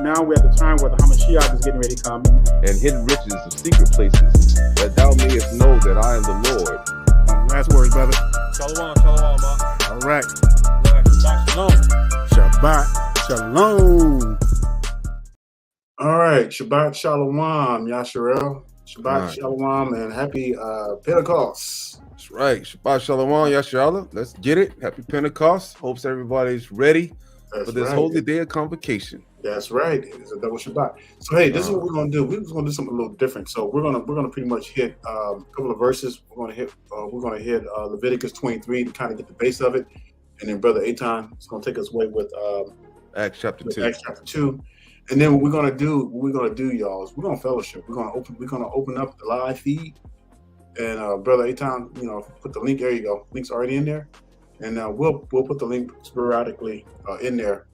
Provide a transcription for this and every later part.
now we're at the time where the Hamashiach is getting ready to come. And hidden riches of secret places, that thou mayest know that I am the Lord. Last words, brother. Shalom, ma. All right. Shabbat shalom. Shabbat shalom. All right. Shabbat shalom, Yasharel. Shabbat shalom and happy Pentecost. That's right. Shabbat shalom, Yasharallah. Let's get it. Happy Pentecost. Hopes everybody's ready for this holy day of convocation. That's right. It's a double Shabbat. So hey, this is what we're gonna do. We're just gonna do something a little different. So we're gonna pretty much hit a couple of verses. We're gonna hit Leviticus 23 to kind of get the base of it, and then Brother Eitan is gonna take us away with Acts chapter 2. And then what we're gonna do, y'all, is we're gonna fellowship. We're gonna open up the live feed, and Brother Eitan, put the link. There you go. Link's already in there, and we'll put the link sporadically in there.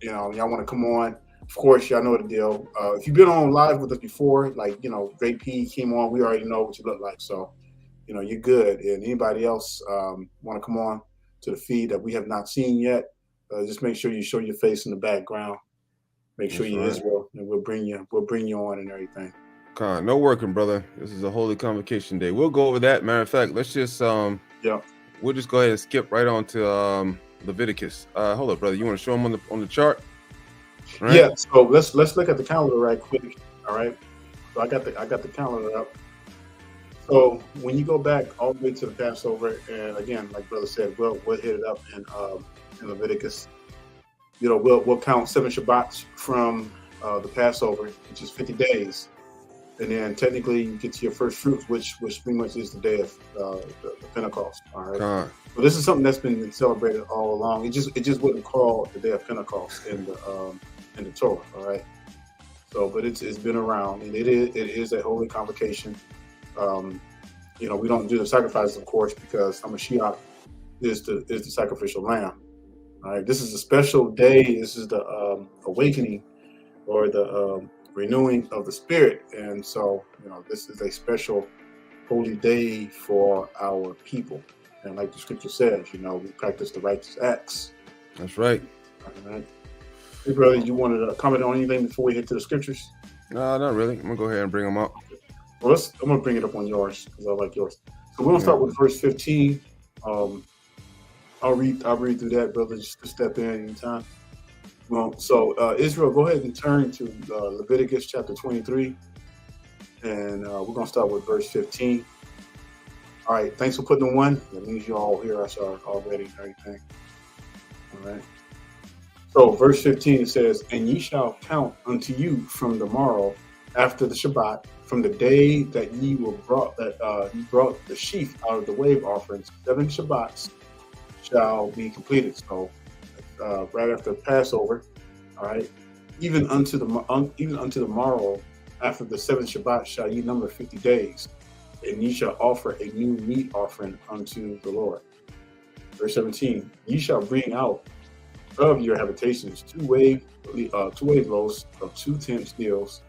Y'all want to come on? Of course, y'all know the deal. If you've been on live with us before, like Great P came on, we already know what you look like, so you're good. And anybody else want to come on to the feed that we have not seen yet, just make sure you show your face in the background. Make sure you're Israel, and we'll bring you on and everything. No working, brother. This is a holy convocation day. We'll go over that. Matter of fact, let's just we'll just go ahead and skip right on to Leviticus. Hold up, brother. You want to show them on the chart? Right? Yeah. So let's look at the calendar right quick. All right. So I got the calendar up. So when you go back all the way to the Passover, and again, like brother said, we'll hit it up in Leviticus. We'll count 7 Shabbats from the Passover, which is 50 days. And then technically you get to your first fruits, which pretty much is the day of the Pentecost. All right. So this is something that's been celebrated all along. It just wasn't called the day of Pentecost in the Torah. All right. So, but it's been around, and it is a holy convocation. We don't do the sacrifices, of course, because Hamashiach is the sacrificial lamb. All right. This is a special day. This is the awakening or the renewing of the spirit, and so this is a special holy day for our people, and like the scripture says, we practice the righteous acts. That's right. All right. Hey brother, you wanted to comment on anything before we hit to the scriptures? No, not really. I'm gonna go ahead and bring them up. Well, I'm gonna bring it up on yours because I like yours. So we're gonna start with verse 15. I'll read through that, brother, just to step in anytime. Well, so Israel, go ahead and turn to Leviticus chapter 23, and we're going to start with verse 15. All right, thanks for putting the 1. That means you all hear us already and everything. All right. So verse 15, it says, "And ye shall count unto you from the morrow after the Shabbat, from the day that ye were brought, you brought the sheaf out of the wave offerings, 7 Shabbats shall be completed." So right after Passover, all right. Even unto the morrow, after the 7th Shabbat, shall ye number 50 days, and ye shall offer a new meat offering unto the Lord. Verse 17: "Ye shall bring out of your habitations 2 wave loaves of 2 tenth deals.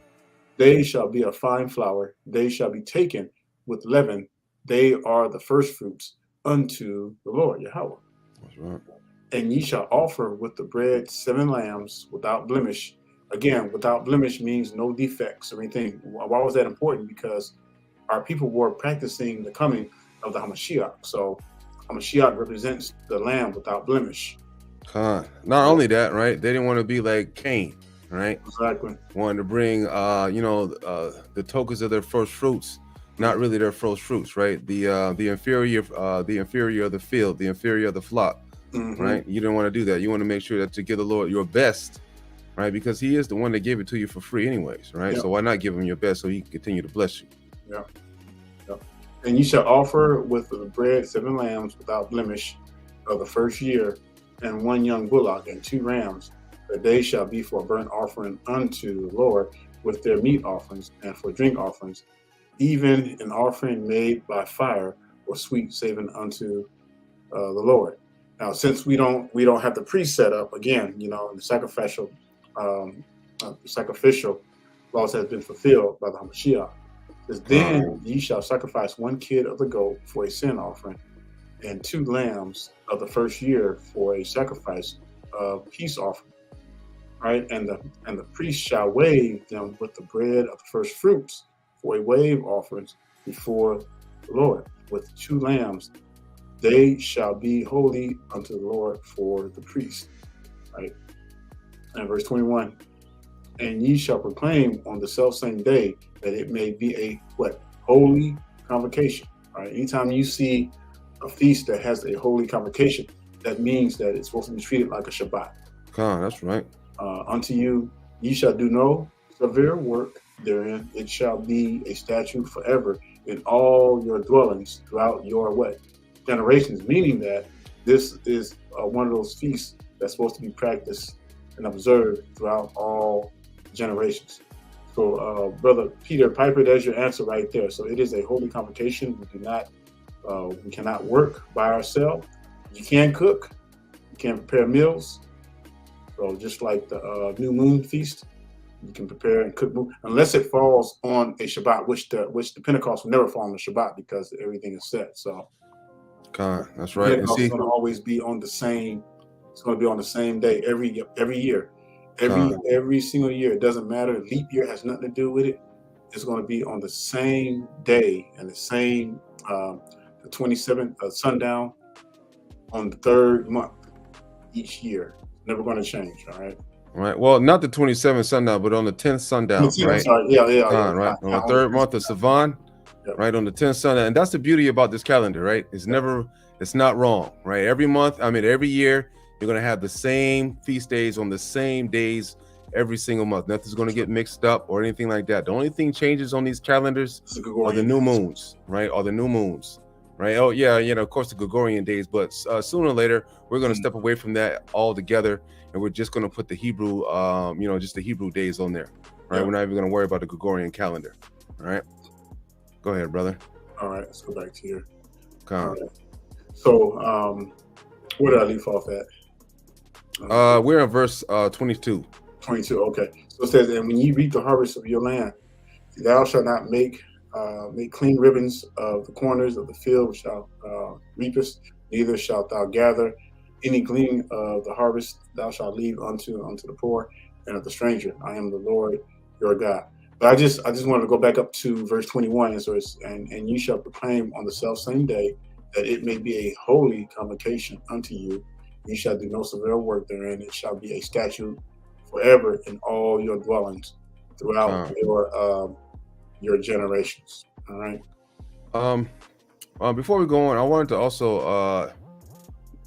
They shall be of fine flour. They shall be taken with leaven. They are the first fruits unto the Lord Yahweh. That's right. And ye shall offer with the bread 7 lambs without blemish." Again, without blemish means no defects or anything. Why was that important? Because our people were practicing the coming of the Hamashiach. So Hamashiach represents the lamb without blemish. Not only that, right? They didn't want to be like Cain, right? Exactly. Wanted to bring, the tokens of their first fruits, not really their first fruits, right? The inferior of the field, the inferior of the flock. Mm-hmm. Right? You don't want to do that. You want to make sure that to give the Lord your best, right? Because he is the one that gave it to you for free anyways, right? Yep. So why not give him your best so he can continue to bless you? Yeah. Yep. "And ye shall offer with the bread 7 lambs without blemish of the first year, and 1 young bullock and 2 rams, that they shall be for a burnt offering unto the Lord with their meat offerings and for drink offerings, even an offering made by fire or sweet saving unto the Lord." Now, since we don't have the priest set up again, the sacrificial laws have been fulfilled by the Hamashiach. It says, "Then ye shall sacrifice 1 kid of the goat for a sin offering, and 2 lambs of the first year for a sacrifice of peace offering. right? And the priest shall wave them with the bread of the first fruits for a wave offerings before the Lord with 2 lambs. They shall be holy unto the Lord for the priest, right? And verse 21, and ye shall proclaim on the selfsame day that it may be a what? Holy convocation, right? Anytime you see a feast that has a holy convocation, that means that it's supposed to be treated like a Shabbat. That's right. Unto you, ye shall do no severe work therein. It shall be a statute forever in all your dwellings throughout your what? Generations, meaning that this is one of those feasts that's supposed to be practiced and observed throughout all generations. So, Brother Peter Piper, there's your answer right there. So it is a holy convocation. We cannot work by ourselves. You can cook, you can prepare meals. So just like the new moon feast, you can prepare and cook, unless it falls on a Shabbat, which the Pentecost will never fall on the Shabbat because everything is set. So that's right. Pentecost is going to always be on the same. It's going to be on the same day every year, every single year. It doesn't matter. Leap year has nothing to do with it. It's going to be on the same day and the same the 27th sundown on the 3rd month each year. Never going to change. All right. Right. Well, not the 27th sundown, but on the 10th sundown, right? Sorry. Yeah. Right. On the 3rd month of Sivan, right? On the 10th sundown. And that's the beauty about this calendar, right? It's not wrong, right? Every month, every year, you're going to have the same feast days on the same days every single month. Nothing's going to get mixed up or anything like that. The only thing changes on these calendars are the new moons, right? Right. Oh, yeah. Of course, the Gregorian days, but sooner or later, we're going to step away from that altogether. And we're just going to put the Hebrew, just the Hebrew days on there, right? Yeah. We're not even going to worry about the Gregorian calendar. All right. Go ahead, brother. All right. Let's go back to here. Right. So where did I leave off at? We're in verse 22. 22. Okay. So it says, and when ye reap the harvest of your land, thou shalt not make clean ribbons of the corners of the field which thou reapest, neither shalt thou gather any gleaning of the harvest. Thou shalt leave unto the poor and of the stranger. I am the Lord your God. But I just wanted to go back up to verse 21. So and you shall proclaim on the selfsame day that it may be a holy convocation unto you. You shall do no severe work therein. It shall be a statute forever in all your dwellings throughout your generations. All right. Before we go on, I wanted to also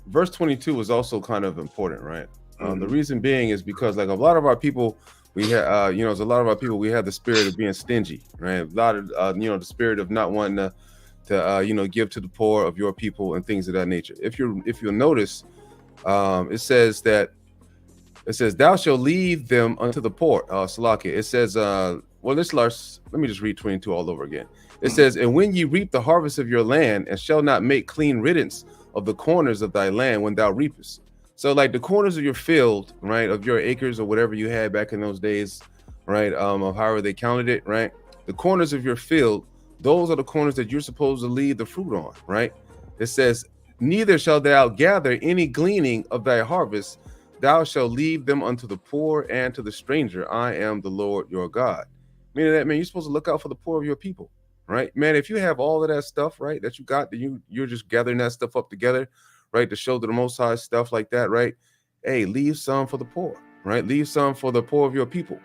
verse 22 was also kind of important, right? The reason being is because like a lot of our people, we have we have the spirit of being stingy, right? A lot of the spirit of not wanting to give to the poor of your people and things of that nature. If you'll notice, it says thou shalt leave them unto the poor. Salakia. It says let me just read 22 all over again. It says, and when ye reap the harvest of your land, and shall not make clean riddance of the corners of thy land when thou reapest. So like the corners of your field, right, of your acres or whatever you had back in those days, right, of however they counted it, right, the corners of your field, those are the corners that you're supposed to leave the fruit on, right? It says, neither shalt thou gather any gleaning of thy harvest, thou shalt leave them unto the poor and to the stranger. I am the Lord your God. Meaning that, man, you're supposed to look out for the poor of your people, right? Man, if you have all of that stuff, right, that you got, that you're just gathering that stuff up together, right, to show to the Most High, stuff like that, right? Hey, leave some for the poor, right? Leave some for the poor of your people.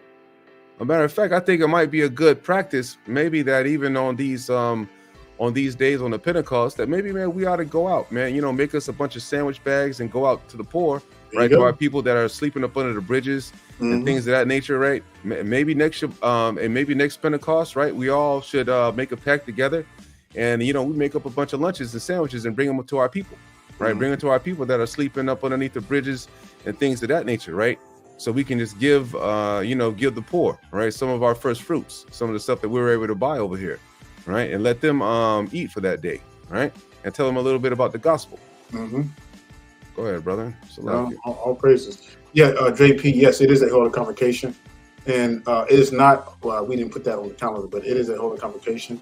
As a matter of fact, I think it might be a good practice, maybe that even on these days on the Pentecost, that maybe, man, we ought to go out, man, make us a bunch of sandwich bags and go out to the poor, right, to our people that are sleeping up under the bridges and things of that nature, right? Maybe next Pentecost, right, we all should make a pact together, and we make up a bunch of lunches and sandwiches and bring them to our people, right? Bring them to our people that are sleeping up underneath the bridges and things of that nature, right? So we can just give the poor, right, some of our first fruits, some of the stuff that we were able to buy over here, right, and let them eat for that day, right, and tell them a little bit about the gospel. Go ahead, brother. All praises. Yeah, JP, yes, it is a holy convocation. And it is not, we didn't put that on the calendar, but it is a holy convocation.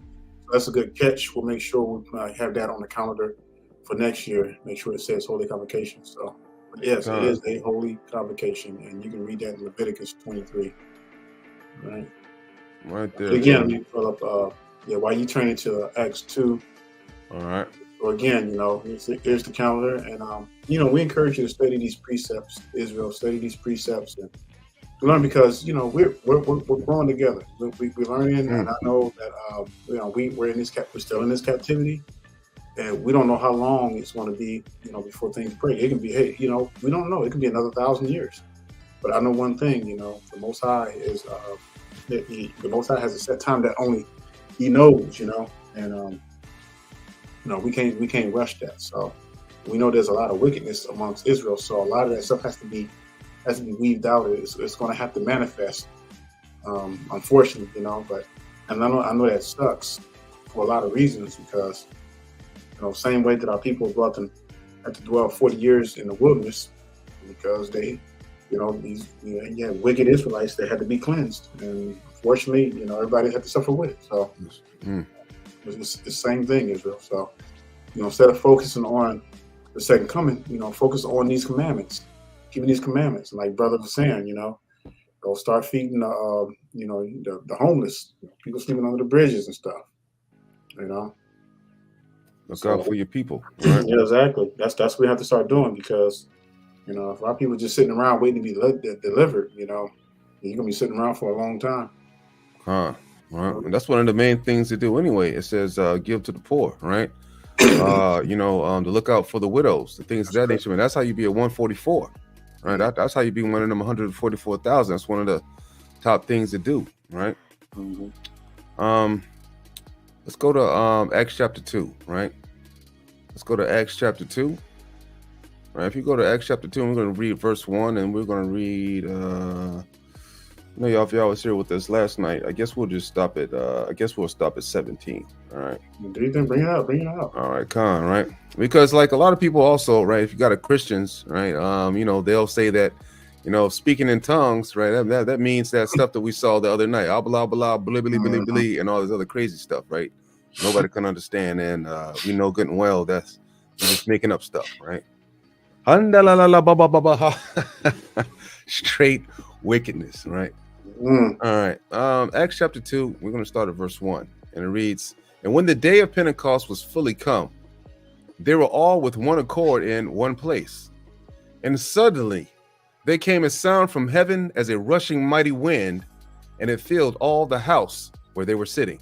That's a good catch. We'll make sure we have that on the calendar for next year. Make sure it says holy convocation. So Yes, it is a holy convocation, and you can read that in Leviticus 23. Right. Right there. But again, let me pull up. While you turn into Acts 2. All right. So again, here's the calendar, and we encourage you to study these precepts, Israel. Study these precepts and learn, because we're growing together. We're learning, and I know that we're still in this captivity, and we don't know how long it's going to be. Before things break, it can be. Hey, we don't know. It could be another 1,000 years. But I know one thing. The Most High is the Most High has a set time that only He knows. And we can't rush that. So we know there's a lot of wickedness amongst Israel. So a lot of that stuff has to be weaved out. It's going to have to manifest, unfortunately, But I know that sucks for a lot of reasons, because same way that our people had to dwell 40 years in the wilderness, because they, these wicked Israelites that had to be cleansed, and unfortunately, everybody had to suffer with it. So it's the same thing, Israel. So instead of focusing on the second coming, focus on these commandments. Keeping these commandments, and like brother was saying, go start feeding the homeless, people sleeping under the bridges and stuff. Look out for your people. Right? Yeah, exactly. That's what we have to start doing, because if our people just sitting around waiting to be delivered, you're gonna be sitting around for a long time. Right. And that's one of the main things to do anyway. It says give to the poor, right? To look out for the widows, the things of that nature. And that's how you be a 144. Right, that's how you be one of them 144,000. That's one of the top things to do, right? Let's go to Acts chapter 2, right? Let's go to Acts chapter 2. Right, if you go to Acts chapter 2, we're going to read verse 1, and we're going to read. If y'all was here with us last night, I guess we'll just stop at. We'll stop at 17. All right. Do you think? Bring it out. All right, Con. Right, because like a lot of people also, right? If you got a Christians, right? They'll say that, speaking in tongues, right? That means that stuff that we saw the other night, blah blah blah, blah, and all this other crazy stuff, right? Nobody can understand, and we know good and well that's just making up stuff, right? Straight wickedness, right? All right. Acts chapter 2, we're going to start at verse 1, and it reads, "And when the day of Pentecost was fully come, they were all with one accord in one place. And suddenly there came a sound from heaven as a rushing mighty wind, and it filled all the house where they were sitting."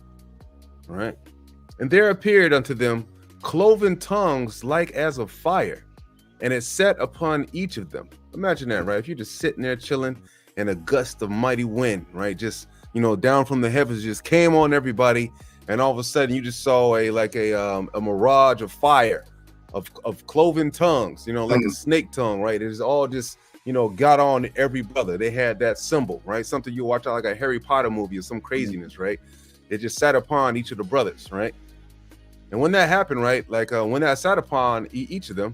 All right. "And there appeared unto them cloven tongues like as of fire, and it sat upon each of them." Imagine that, right? If you're just sitting there chilling, and a gust of mighty wind, right, just down from the heavens just came on everybody, and all of a sudden you just saw a mirage of fire, of cloven tongues, like a snake tongue, right? It is all just got on every brother. They had that symbol, right? Something you watch out like a Harry Potter movie or some craziness, right? It just sat upon each of the brothers, right? And when that happened, right, when that sat upon each of them,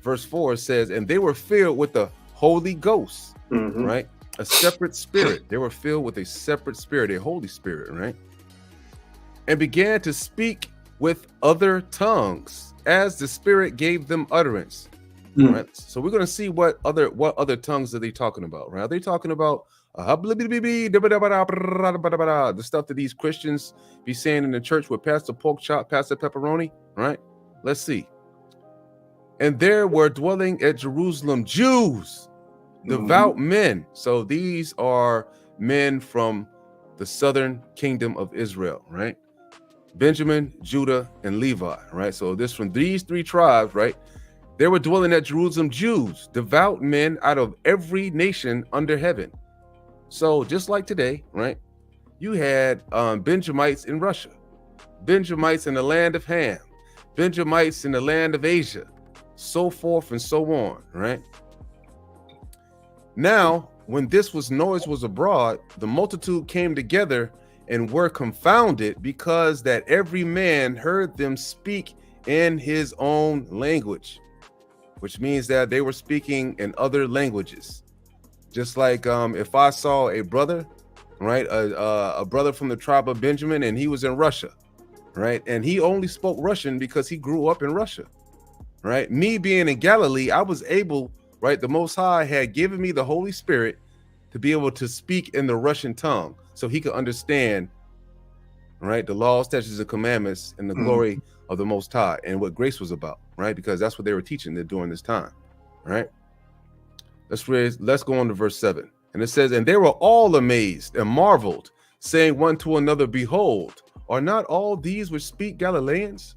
verse 4 says, "And they were filled with the Holy Ghost," right? A separate spirit. They were filled with a separate spirit, a Holy Spirit, right? "And began to speak with other tongues as the Spirit gave them utterance." Right? So we're going to see what other tongues are they talking about, right? Are they talking about the stuff that these Christians be saying in the church with Pastor Pork Chop, Pastor Pepperoni, right? Let's see. "And there were dwelling at Jerusalem Jews, devout men." So these are men from the southern kingdom of Israel, right? Benjamin, Judah, and Levi, right? So this from these three tribes, right? "There were dwelling at Jerusalem Jews, devout men out of every nation under heaven." So just like today, right? You had Benjamites in Russia, Benjamites in the land of Ham, Benjamites in the land of Asia, so forth and so on, right? "Now, when this noise was abroad, the multitude came together and were confounded, because that every man heard them speak in his own language," which means that they were speaking in other languages. Just like if I saw a brother, right, a brother from the tribe of Benjamin, and he was in Russia, right, and he only spoke Russian because he grew up in Russia, right? Me being in Galilee, I was able right? The Most High had given me the Holy Spirit to be able to speak in the Russian tongue so he could understand, right, the law, statutes, and commandments and the glory of the Most High and what grace was about, right? Because that's what they were teaching during this time, right? Let's go on to verse 7. And it says, and they were all amazed and marveled, saying one to another, behold, are not all these which speak Galileans?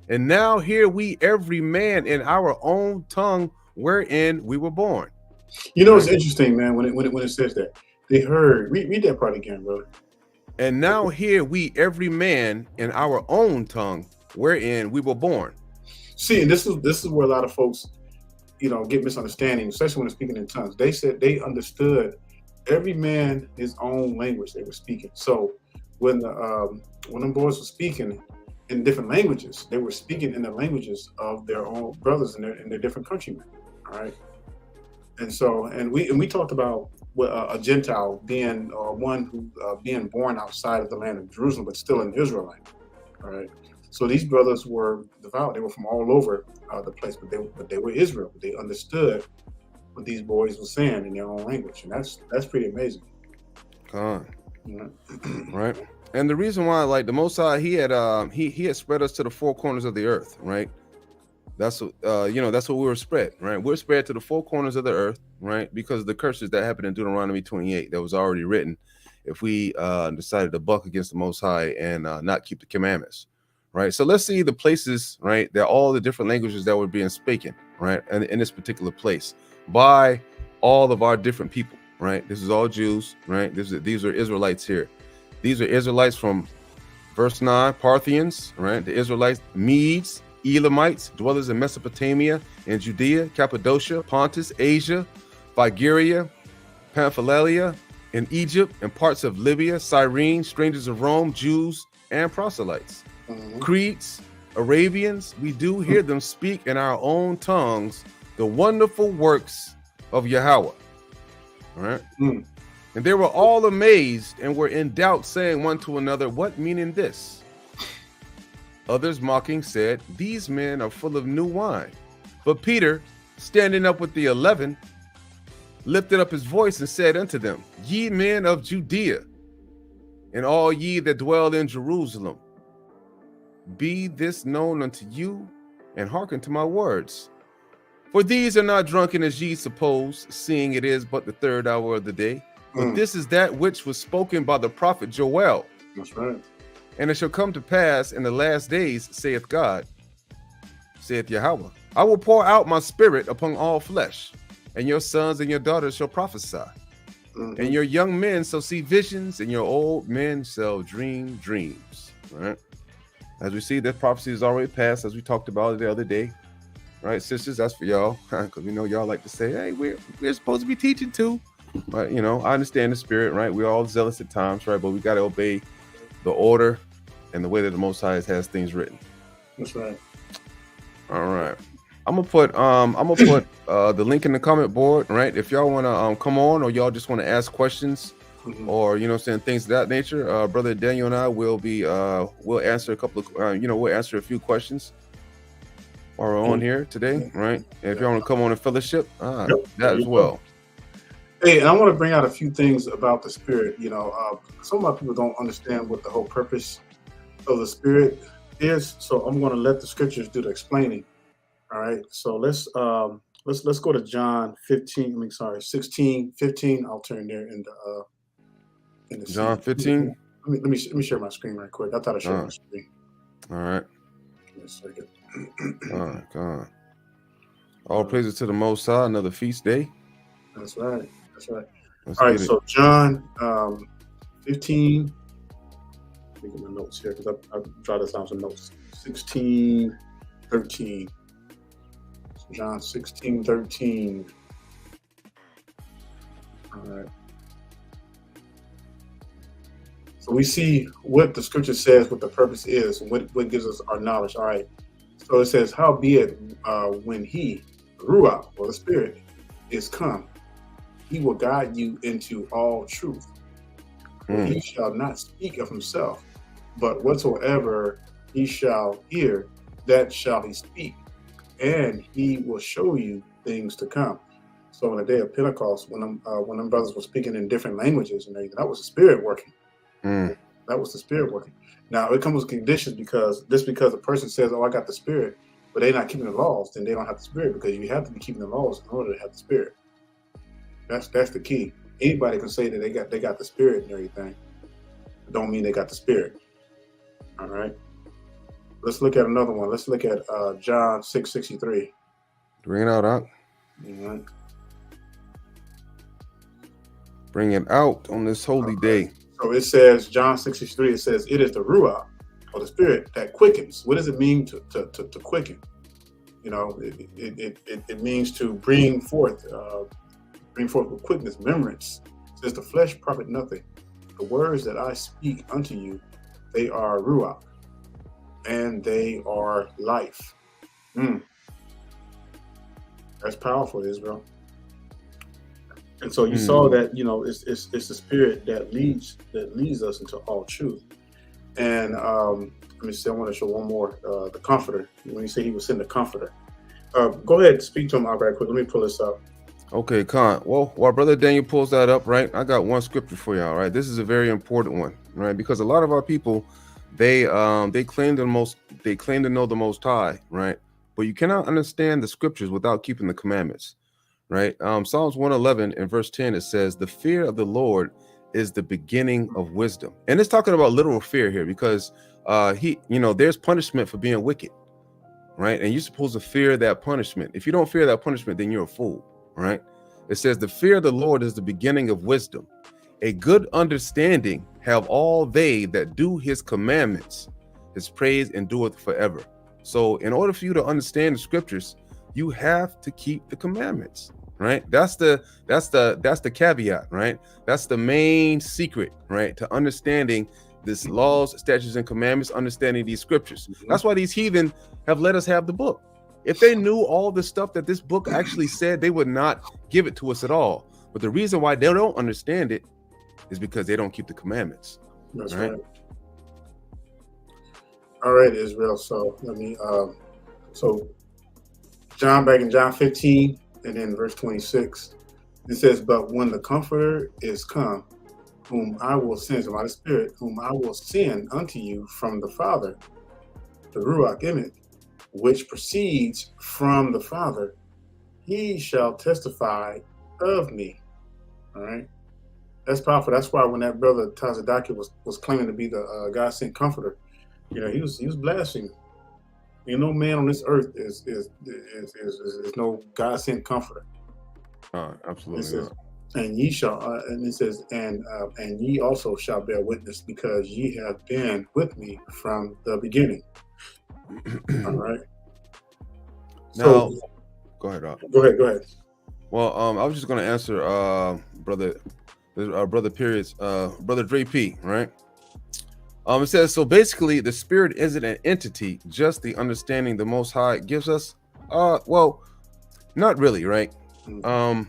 And now hear we every man in our own tongue wherein we were born. You know, it's interesting, man, when it says that. They heard, read that part again, brother. And now hear we every man in our own tongue wherein we were born. See, and this is where a lot of folks, you know, get misunderstanding, especially when they're speaking in tongues. They said they understood every man his own language they were speaking. So when them boys were speaking in different languages, they were speaking in the languages of their own brothers and their different countrymen. All right. And so, and we talked about a Gentile being one who being born outside of the land of Jerusalem, but still an Israelite. All right. So these brothers were devout. They were from all over the place, but they were Israel. They understood what these boys were saying in their own language, and that's pretty amazing. Right. And the reason why, like, the Most High, he had spread us to the four corners of the earth, right? That's what that's what we were spread, right? We're spread to the four corners of the earth, right? Because of the curses that happened in Deuteronomy 28 that was already written if we decided to buck against the Most High and not keep the commandments, right? So let's see the places, right, that all the different languages that were being spoken, right, and in this particular place by all of our different people, right? This is all Jews, right? These are Israelites here. These are Israelites from verse 9, Parthians, right? The Israelites, Medes, Elamites, dwellers in Mesopotamia and Judea, Cappadocia, Pontus, Asia, Phrygia, Pamphylia, in Egypt, and parts of Libya, Cyrene, strangers of Rome, Jews, and proselytes. Cretes, Arabians, we do hear them speak in our own tongues the wonderful works of Yahweh. All right. And they were all amazed and were in doubt, saying one to another, what meaning this? Others mocking said, these men are full of new wine. But Peter, standing up with the 11, lifted up his voice and said unto them, ye men of Judea, and all ye that dwell in Jerusalem, be this known unto you, and hearken to my words. For these are not drunken as ye suppose, seeing it is but the third hour of the day. But this is that which was spoken by the prophet Joel. That's right. And it shall come to pass in the last days, saith God, saith Yahweh, I will pour out my spirit upon all flesh, and your sons and your daughters shall prophesy. And your young men shall see visions, and your old men shall dream dreams. Right? As we see, that prophecy is already passed, as we talked about it the other day. Right, sisters, that's for y'all, because we know y'all like to say, hey, we're supposed to be teaching too. But, you know, I understand the spirit, right? We're all zealous at times, right? But we got to obey the order and the way that the Most High has things written. That's right. All right. I'm gonna put the link in the comment board, right? If y'all want to come on, or y'all just want to ask questions, or saying things of that nature, brother Daniel and I will be we'll answer a couple of we'll answer a few questions while we're on here today, right? And if y'all want to come on and fellowship, that as well. Hey, and I want to bring out a few things about the spirit. Some of my people don't understand what the whole purpose of the spirit is, so I'm going to let the scriptures do the explaining. All right, so let's go to John 16, 15. I'll turn there in the John 15. Let me share my screen right quick. I thought I shared my screen. All right. Give me a second. God. All praises to the Most High. Another feast day. That's right. All right, so John 15. Let me get my notes here because I jotted down some notes. 16, 13. So John 16, 13. All right. So we see what the scripture says, what the purpose is, and what gives us our knowledge. All right. So it says, howbeit when he, Ruach, or the Spirit, is come, he will guide you into all truth. He shall not speak of himself, but whatsoever he shall hear, that shall he speak, and he will show you things to come. So in the day of Pentecost, when them brothers were speaking in different languages and everything, that was the Spirit working. That was the Spirit working. Now it comes with conditions, because the person says, "Oh, I got the Spirit," but they're not keeping the laws, then they don't have the Spirit, because you have to be keeping the laws in order to have the Spirit. That's the key. Anybody can say that they got the Spirit and everything. It don't mean they got the Spirit. All right. Let's look at another one. Let's look at John 6:63. Bring it out, Doc. All right. Bring it out on this holy day. So it says, John 6:63, it says, "It is the Ruach, or the Spirit, that quickens." What does it mean to quicken? You know, it means to bring forth with quickness, remembrance. It says, "The flesh profit nothing. The words that I speak unto you, they are Ruach, and they are life." That's powerful, Israel. And so you saw that, you know, it's the Spirit that leads us into all truth. And let me see, I want to show one more, the Comforter. When you say he will send the Comforter, go ahead, speak to him out right quick. Let me pull this up. Okay, Con. Well, while Brother Daniel pulls that up, right, I got one scripture for y'all, right? This is a very important one, right? Because a lot of our people, they claim to know the Most High, right? But you cannot understand the scriptures without keeping the commandments. Right. Psalms 111 and verse 10, it says, "The fear of the Lord is the beginning of wisdom." And it's talking about literal fear here, because there's punishment for being wicked. Right. And you're supposed to fear that punishment. If you don't fear that punishment, then you're a fool. Right. It says, "The fear of the Lord is the beginning of wisdom. A good understanding have all they that do his commandments. His praise endureth forever." So in order for you to understand the scriptures, you have to keep the commandments. Right. That's the caveat. Right. That's the main secret, right, to understanding this laws, statutes, and commandments, understanding these scriptures. That's why these heathen have let us have the book. If they knew all the stuff that this book actually said, they would not give it to us at all. But the reason why they don't understand it is because they don't keep the commandments. That's right. All right, Israel. So let me back in John 15 and then verse 26, it says, "But when the Comforter is come, whom I will send," by the Spirit, "whom I will send unto you from the Father, the Ruach Image, which proceeds from the Father, he shall testify of me." All right. That's powerful. That's why when that brother Tazadaki was claiming to be the God sent Comforter, you know, he was blaspheming. You know, man on this earth is no God sent Comforter. Absolutely. It says, "And ye shall," and it says, and ye also shall bear witness, because ye have been with me from the beginning." All right. Now, go ahead, Rob. Go ahead. Well, I was just going to answer, brother Dre P. Right. It says, so basically the Spirit isn't an entity, just the understanding the Most High gives us. Well, not really, right? The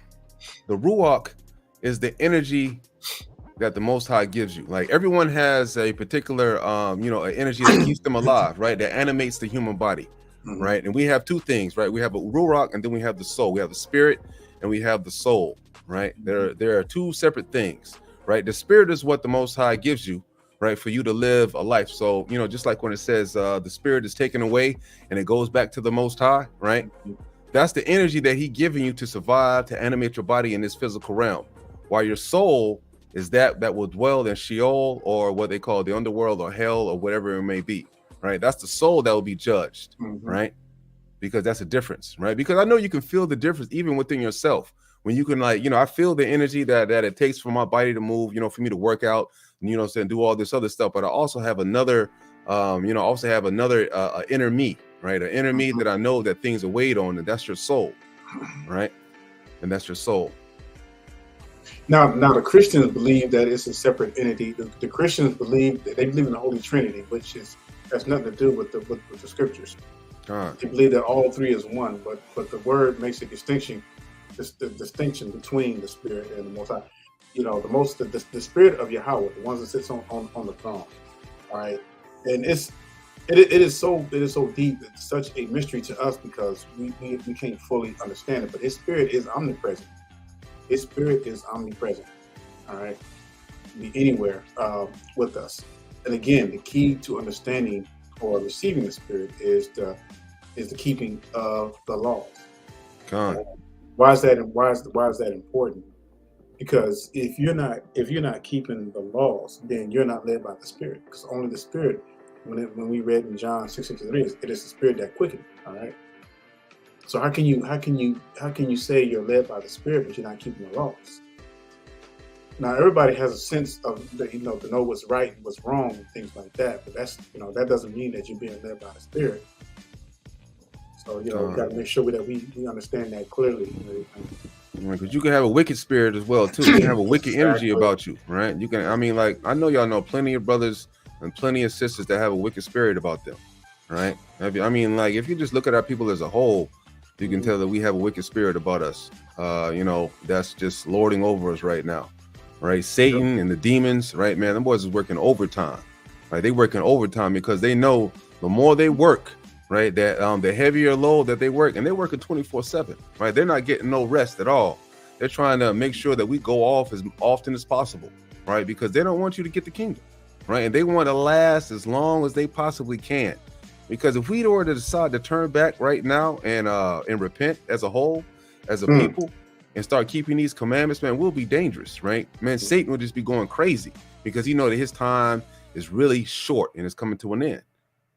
Ruach is the energy that the Most High gives you. Like, everyone has a particular, an energy that keeps them alive, right? That animates the human body, right? And we have two things, right? We have a Ruach, and then we have the soul. We have the spirit, and we have the soul, right? There are two separate things, right? The spirit is what the Most High gives you, right, for you to live a life. So, just like when it says the spirit is taken away and it goes back to the Most High, right? That's the energy that he giving you to survive, to animate your body in this physical realm. While your soul is that will dwell in Sheol, or what they call the underworld or hell, or whatever it may be, right? That's the soul that will be judged, right? Because that's a difference, right? Because I know you can feel the difference even within yourself. When you can, I feel the energy that it takes for my body to move, for me to work out, do all this other stuff. But I also have another, inner me, right? An inner me that I know that things are weighed on, and that's your soul, right? And that's your soul. Now the Christians believe that it's a separate entity. The Christians believe that they believe in the Holy Trinity, which has nothing to do with the scriptures. They believe that all three is one, but the word makes a distinction. The distinction between the Spirit and the Most High. The Spirit of Yahweh, the one that sits on the throne. All right, and it is so deep. It's such a mystery to us because we can't fully understand it. But His Spirit is omnipresent. His spirit is omnipresent. All right, be anywhere with us. And again, the key to understanding or receiving the spirit is the keeping of the laws. Why is that important? Because if you're not keeping the laws, then you're not led by the Spirit. Because only the Spirit, when we read in John 6:63, it is the Spirit that quickens. All right. So how can you say you're led by the Spirit but you're not keeping the laws? Now everybody has a sense of to know what's right and what's wrong and things like that. But that doesn't mean that you're being led by the Spirit. So we got to make sure that we understand that clearly. Because you can have a wicked spirit as well too. You can have a wicked energy about you, right? You can. I mean, like I know y'all know plenty of brothers and plenty of sisters that have a wicked spirit about them, right? I mean, like if you just look at our people as a whole, you can tell that we have a wicked spirit about us. That's just lording over us right now, right? Satan and the demons, right, man? Them boys is working overtime, right? They working overtime because they know the more they work, right, that the heavier load that they work, and they're working 24/7, right? They're not getting no rest at all. They're trying to make sure that we go off as often as possible, right? Because they don't want you to get the kingdom, right? And they want to last as long as they possibly can. Because if we were to decide to turn back right now and repent as a whole, as a people, and start keeping these commandments, man, we'll be dangerous, right? Man, Satan will just be going crazy because he know that his time is really short and it's coming to an end.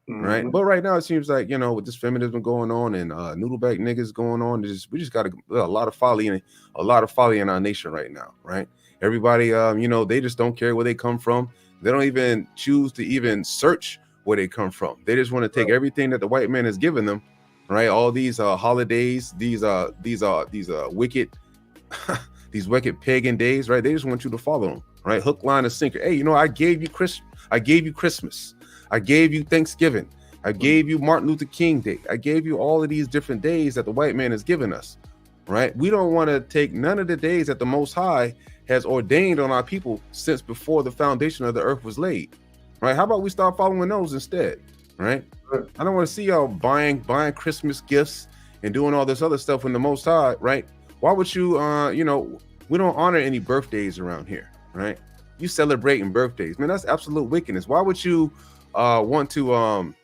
Right, but right now it seems like with this feminism going on and noodleback niggas going on, we just got a lot of folly in our nation right now, right? Everybody, they just don't care where they come from. They don't even choose to even search where they come from. They just want to take everything that the white man has given them, right? All these holidays, these wicked, these wicked pagan days, right? They just want you to follow them, right? Hook, line, and sinker. Hey, I gave you Christmas. I gave you Thanksgiving. I gave you Martin Luther King Day. I gave you all of these different days that the white man has given us, right? We don't want to take none of the days that the Most High has ordained on our people since before the foundation of the earth was laid, right? How about we start following those instead, right? I don't want to see y'all buying Christmas gifts and doing all this other stuff when the Most High, right? Why would you, we don't honor any birthdays around here, right? You celebrating birthdays, man, that's absolute wickedness. Why would you want to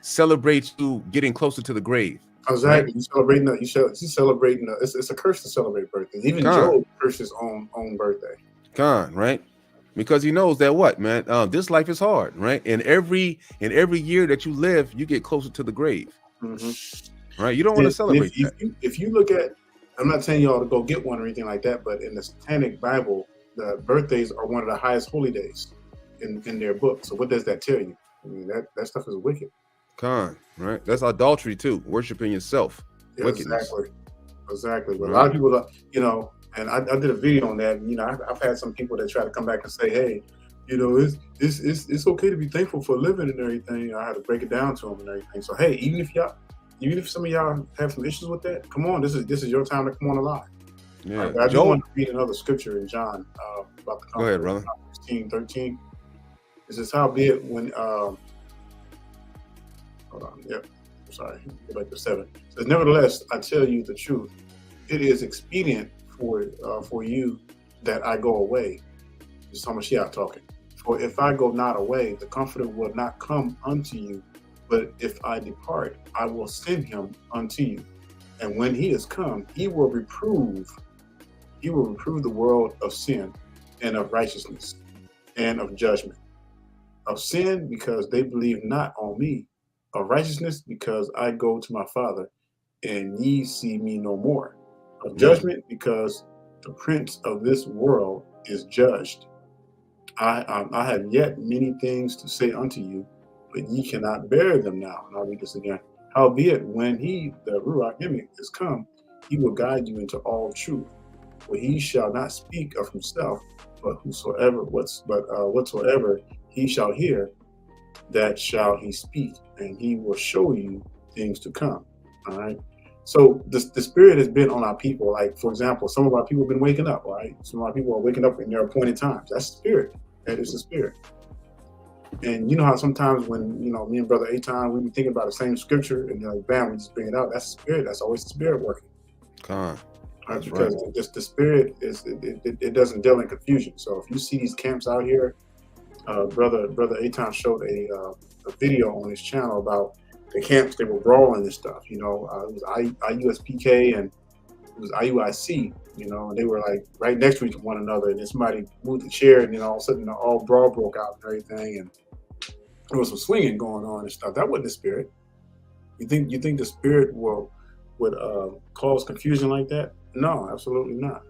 celebrate you getting closer to the grave? Exactly. Right? You celebrating. It's a curse to celebrate birthdays. Even Job cursed his own birthday. Right? Because he knows that what, man, this life is hard, right? And every year that you live, you get closer to the grave. Right? You don't want to celebrate that. If you look at, I'm not saying y'all to go get one or anything like that, but in the Satanic Bible, the birthdays are one of the highest holy days in their book. So what does that tell you? I mean, that stuff is wicked. Right? That's adultery too, worshiping yourself. Yeah, exactly. But a lot of people, and I did a video on that. And, I've had some people that try to come back and say, hey, it's okay to be thankful for living and everything. I had to break it down to them and everything. So hey, even if some of y'all have some issues with that, come on, this is your time to come on alive. Yeah, I do want to read another scripture in John about the Go ahead, brother. 16:13. This is howbeit when hold on, yep. Sorry, go back to 7. It says, nevertheless, I tell you the truth. It is expedient for you that I go away. This is Hamashiach talking. For if I go not away, the Comforter will not come unto you. But if I depart, I will send him unto you. And when he is come, he will reprove the world of sin and of righteousness and of judgment. Of sin, because they believe not on me. Of righteousness, because I go to my Father, and ye see me no more. Of judgment, because the prince of this world is judged. I have yet many things to say unto you, but ye cannot bear them now. And I'll read this again. Howbeit, when he, the Ruach Emek, is come, he will guide you into all truth. For he shall not speak of himself, but whatsoever he shall hear, that shall he speak, and he will show you things to come. All right. So the Spirit has been on our people. Like, for example, some of our people have been waking up, right? Some of our people are waking up in their appointed times. That's the Spirit. That is the Spirit. And you know how sometimes when, me and Brother Aton, we be thinking about the same scripture and bam, we just bring it out. That's the Spirit. That's always the Spirit working. Right? Because just the spirit it doesn't deal in confusion. So if you see these camps out here, brother Aton showed a video on his channel about the camps. They were brawling and stuff. You know, it was IUSPK and it was IUIC. You know, and they were like right next to one another, and then somebody moved the chair, and then all of a sudden all brawl broke out and everything, and there was some swinging going on and stuff. That wasn't the spirit. You think the spirit would cause confusion like that? No, absolutely not.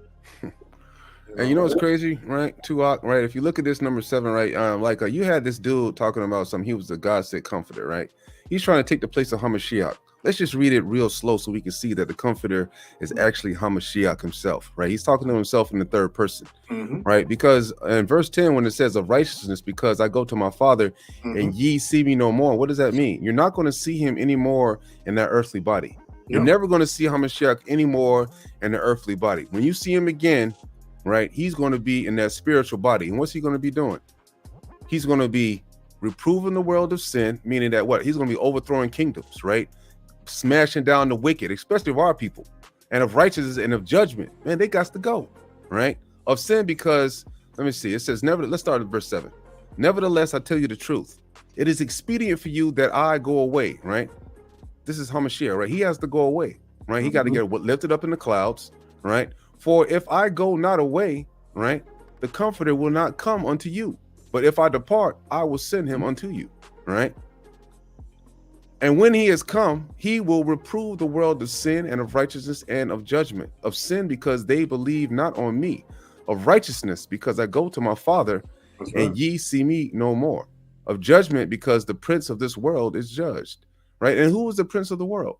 And you know what's crazy, right? Tuak, right? If you look at this number 7, right? You had this dude talking about something. He was the God sent comforter, right? He's trying to take the place of Hamashiach. Let's just read it real slow so we can see that the comforter is actually Hamashiach himself, right? He's talking to himself in the third person, right? Because in verse 10, when it says of righteousness, because I go to my Father and ye see me no more, what does that mean? You're not going to see him anymore in that earthly body. You're never going to see Hamashiach anymore in the earthly body. When you see him again, right, he's going to be in that spiritual body. And what's he going to be doing? He's going to be reproving the world of sin, meaning that what? He's going to be overthrowing kingdoms, right? Smashing down the wicked, especially of our people, and of righteousness and of judgment. Man, they got to go, right? Of sin, because let me see. It says, let's start at verse 7. Nevertheless, I tell you the truth. It is expedient for you that I go away, right? This is Hamashiach, right? He has to go away, right? He got to get lifted up in the clouds, right? For if I go not away, right, the comforter will not come unto you. But if I depart, I will send him unto you, right? And when he has come, he will reprove the world of sin and of righteousness and of judgment. Of sin, because they believe not on me. Of righteousness, because I go to my Father, and ye see me no more. Of judgment, because the prince of this world is judged. Right? And who is the prince of the world?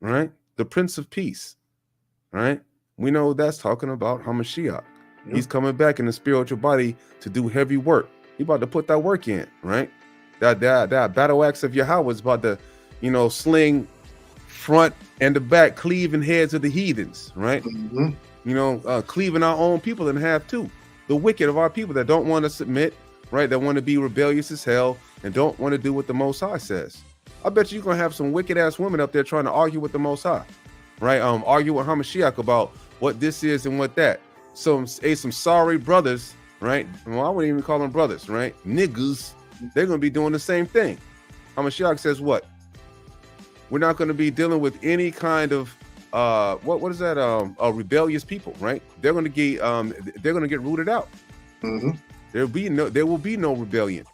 Right? The Prince of Peace. Right? We know that's talking about Hamashiach. He's coming back in the spiritual body to do heavy work. He about to put that work in, right? That battle axe of Yahweh is about to, sling front and the back, cleaving heads of the heathens, right? Cleaving our own people in half too. The wicked of our people that don't want to submit, right? That want to be rebellious as hell and don't want to do what the Most High says. I bet you're going to have some wicked ass women up there trying to argue with the Most High, right? Argue with Hamashiach about what this is and what that. Some sorry brothers, right? Well, I wouldn't even call them brothers, right? Niggas. They're going to be doing the same thing. Hamashiach says what? We're not going to be dealing with any kind of what is that? Rebellious people, right? They're going to get rooted out. There will be no rebellion.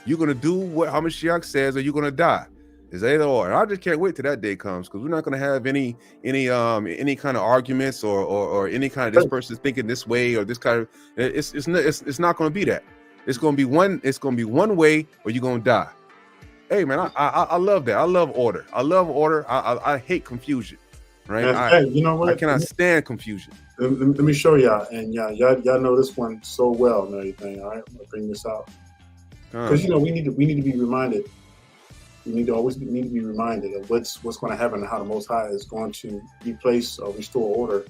You're going to do what Hamashiach says, or you're going to die. It's either or. And I just can't wait till that day comes, because we're not going to have any kind of arguments or any kind of this person's thinking this way or this kind of. It's not going to be that. It's gonna be one way, or you're gonna die. Hey man, I love that. I love order. I hate confusion. Right? Hey, you know what? I cannot stand confusion. Let me show y'all, and y'all know this one so well and everything. All right, I'm gonna bring this out because we need to be reminded. We need to be reminded of what's going to happen and how the Most High is going to replace or restore order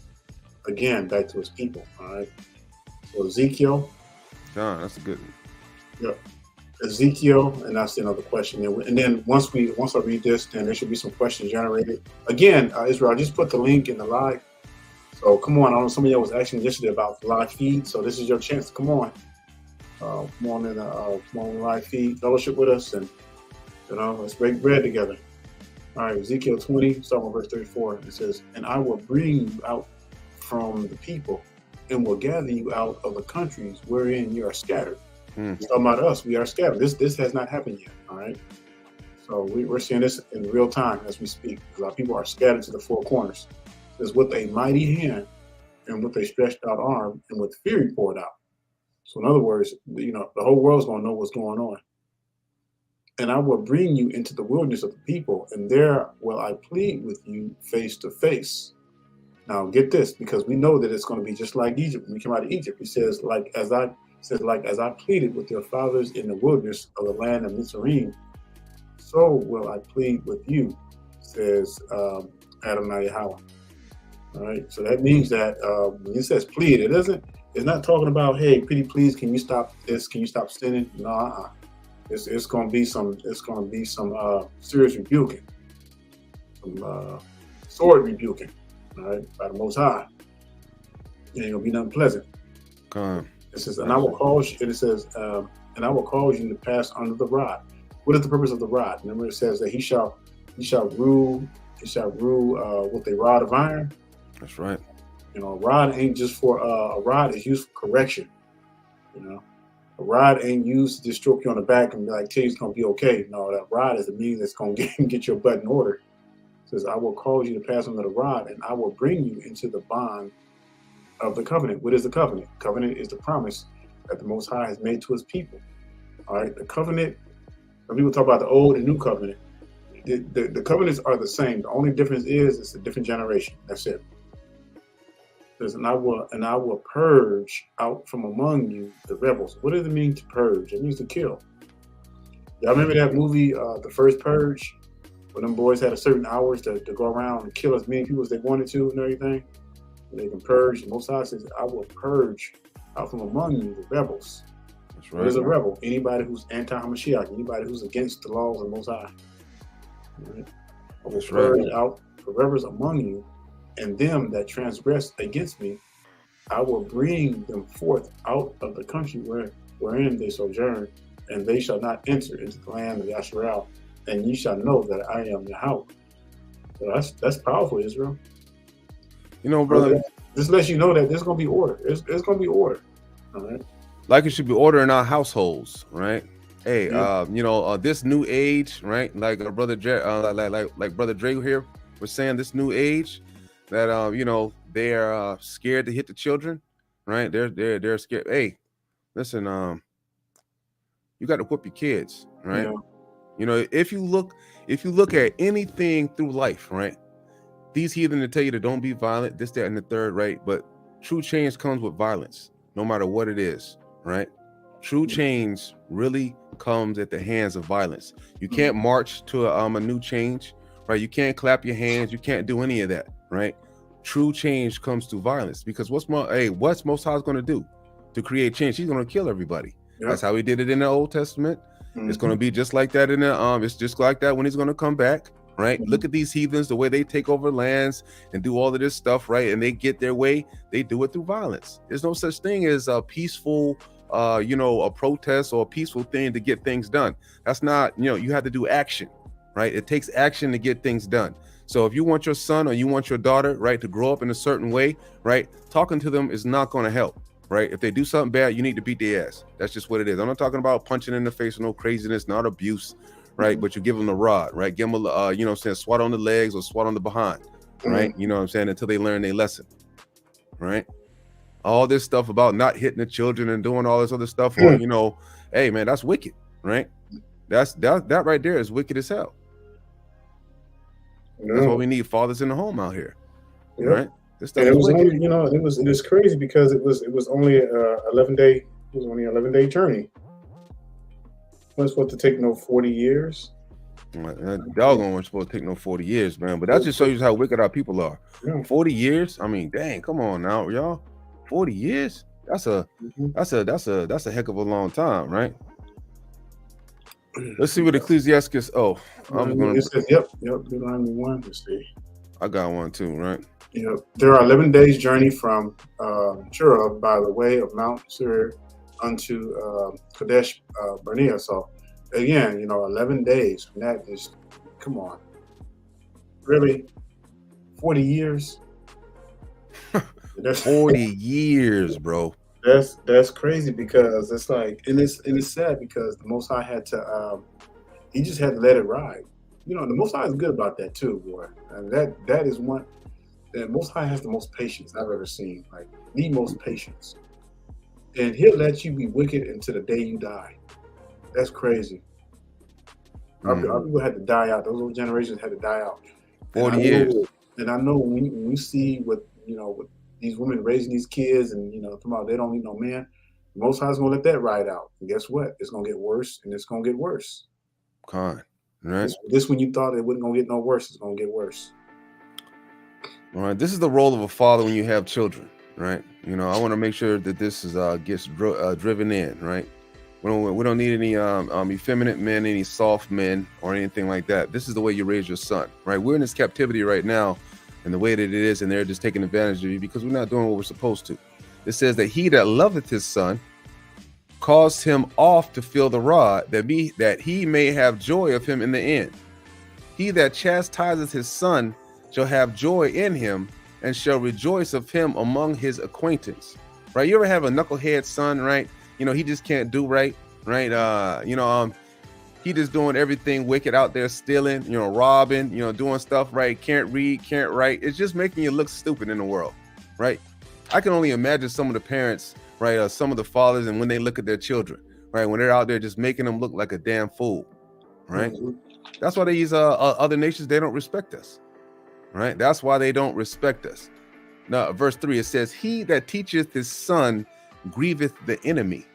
again back to His people. All right. So Ezekiel. That's a good one. Yep. Ezekiel, and that's another question. And then once I read this, then there should be some questions generated. Again, Israel, I just put the link in the live. So come on. I know some of y'all was asking yesterday about the live feed. So this is your chance to come on. Come on in the live feed, fellowship with us, and let's break bread together. All right, Ezekiel 20, starting with verse 34. It says, "And I will bring you out from the people, and will gather you out of the countries wherein you are scattered." It's talking about us. We are scattered. This has not happened yet. All right. So we're seeing this in real time as we speak, because our people are scattered to the four corners. It says, "With a mighty hand and with a stretched out arm and with fury poured out." So in other words, the whole world's going to know what's going on. "And I will bring you into the wilderness of the people, and there will I plead with you face to face." Now get this, because we know that it's going to be just like Egypt. When we came out of Egypt, he says, as I pleaded with your fathers in the wilderness of the land of Mitzrayim, so will I plead with you, says Adonai Yahweh. All right. So that means that when it says plead, it's not talking about, hey, pretty please, can you stop this? Can you stop sinning? No, It's going to be some serious rebuking. sword rebuking, all right, by the Most High. It ain't gonna be nothing pleasant. It says, and I will cause you, and it says, and I will cause you to pass under the rod. What is the purpose of the rod? Remember, it says that he shall rule with a rod of iron. That's right. You know, a rod ain't just for a rod is used for correction. You know, a rod ain't used to just stroke you on the back and be like, tell you it's gonna be okay. No, that rod is the means that's gonna get your butt in order. It says, I will cause you to pass under the rod, and I will bring you into the bond of the covenant. What is the covenant? Covenant is the promise that the Most High has made to his people. All right, the covenant. When people talk about the old and new covenant, the covenants are the same. The only difference is it's a different generation. That's it. Says, and I will purge out from among you the rebels. What does it mean to purge? It means to kill. Y'all remember that movie, The First Purge, when them boys had a certain hours to go around and kill as many people as they wanted to and everything? And they can purge. The Most High says, I will purge out from among you the rebels. That's right. What is a rebel? Anybody who's anti-Hamashiach, anybody who's against the laws of the Most High. Right? I will purge out the rebels among you, and them that transgress against me, I will bring them forth out of the country wherein they sojourn, and they shall not enter into the land of Yasharal, and ye shall know that I am Yahweh. So that's powerful, Israel. You know, brother, this lets you know that there's gonna be order. It's gonna be order. All right. Like it should be order in our households, right? Hey, you know, this new age, right? Like brother like brother Dre here was saying, this new age that you know, they're scared to hit the children, right? They're scared. Hey, listen, you got to whip your kids, right? Yeah. You know, if you look at anything through life, right? These heathen to tell you to don't be violent, this, that, and the third, right? But true change comes with violence, no matter what it is, right? True change really comes at the hands of violence. You can't march to a new change, right? You can't clap your hands. You can't do any of that, right? True change comes through violence, because what's Most High going to do to create change? He's going to kill everybody. Yep. That's how he did it in the Old Testament. It's going to be just like that in the it's just like that when he's going to come back, right? Look at these heathens, the way they take over lands and do all of this stuff, right? And they get their way. They do it through violence. There's no such thing as a peaceful you know, a protest or a peaceful thing to get things done. That's not, you know, you have to do action, right? It takes action to get things done. So if you want your son or you want your daughter, right, to grow up in a certain way, right, talking to them is not going to help, right? If they do something bad, you need to beat their ass. That's just what it is. I'm not talking about punching in the face or no craziness, not abuse, right? But you give them the rod, right? Give them a, you know what I'm saying, swat on the legs or swat on the behind, right? You know what I'm saying, until they learn their lesson, right? All this stuff about not hitting the children and doing all this other stuff, or, you know, hey man, that's wicked, right? That right there is wicked as hell. That's why we need fathers in the home out here, right? This stuff and it was only, you know, it was crazy because it was only 11-day. It was only an 11-day journey. It wasn't supposed to take no 40 years. Doggone wasn't supposed to take no 40 years, man. But that just shows you how wicked our people are. 40 years? I mean, dang, come on now, y'all. 40 years? That's a heck of a long time, right? Let's see what Ecclesiastes. Oh, I'm going. It says, yep. Deuteronomy 1. Let's see. I got one too, right? Yep. There are 11 days journey from Shura by the way of Mount Seir unto Kadesh Barnea. So again, you know, 11 days from that is, come on, really, 40 years. 40 years, bro. That's crazy, because it's like, and it's sad because the Most High had to he just had to let it ride. You know, the Most High is good about that too, boy. And that is one. The Most High has the most patience I've ever seen, like the most patience. And he'll let you be wicked until the day you die. That's crazy. Our people had to die out. Those old generations had to die out. 40 years. And I know when we see what, you know, with these women raising these kids and, you know, come out, they don't need no man. The Most High's gonna let that ride out. And guess what? It's gonna get worse, and it's gonna get worse. Con, right? This when you thought it wasn't gonna get no worse, it's gonna get worse. All right. This is the role of a father when you have children, right? You know, I want to make sure that this is gets driven in, right? We don't need any effeminate men, any soft men, or anything like that. This is the way you raise your son, right? We're in this captivity right now and the way that it is, and they're just taking advantage of you because we're not doing what we're supposed to. It says that he that loveth his son caused him oft to feel the rod, that he may have joy of him in the end. He that chastiseth his son shall have joy in him, and shall rejoice of him among his acquaintance. Right? You ever have a knucklehead son, right? You know, he just can't do right, right? He just doing everything wicked out there, stealing, you know, robbing, you know, doing stuff, right? Can't read, can't write. It's just making you look stupid in the world, right? I can only imagine some of the parents, right? Some of the fathers, and when they look at their children, right? When they're out there just making them look like a damn fool, right? That's why these other nations, they don't respect us, right? That's why they don't respect us. Now, verse 3, it says, he that teacheth his son grieveth the enemy.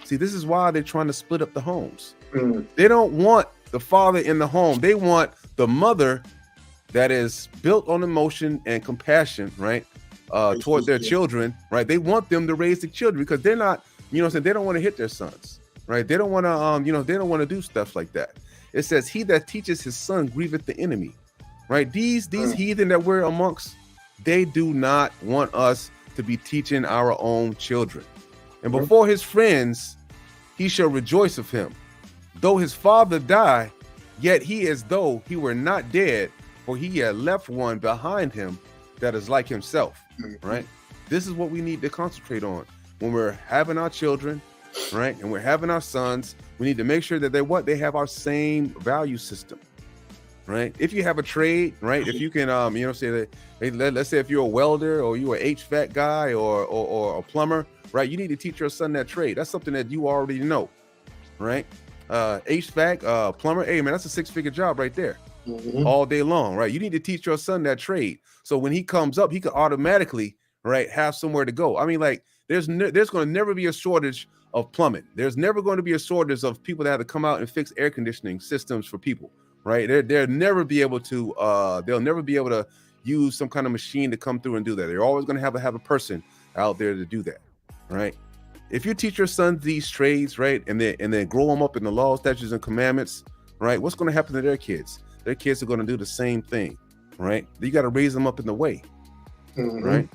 See, this is why they're trying to split up the homes. They don't want the father in the home. They want the mother that is built on emotion and compassion, right? Toward their children, right? They want them to raise the children because they're not, you know what I'm saying? They don't want to hit their sons, right? They don't want to, they don't want to do stuff like that. It says, he that teaches his son grieveth the enemy, right? These heathen that we're amongst, they do not want us to be teaching our own children. And before his friends, he shall rejoice of him. Though his father die, yet he as though he were not dead, for he had left one behind him that is like himself, right? This is what we need to concentrate on when we're having our children, right? And we're having our sons. We need to make sure that they have our same value system, right? If you have a trade, right? If you can, say that, hey, let's say if you're a welder or you're an HVAC guy or a plumber, right? You need to teach your son that trade. That's something that you already know, right? HVAC, plumber, hey man, that's a 6-figure job right there, all day long, right? You need to teach your son that trade, so when he comes up, he can automatically, right, have somewhere to go. I mean, like, there's going to never be a shortage of plumbing. There's never going to be a shortage of people that have to come out and fix air conditioning systems for people, right? They'll never be able to use some kind of machine to come through and do that. They're always going to have a person out there to do that, right? If you teach your sons these trades, right, and then grow them up in the laws, statutes, and commandments, right, what's going to happen to their kids? Their kids are going to do the same thing, right? You got to raise them up in the way, right?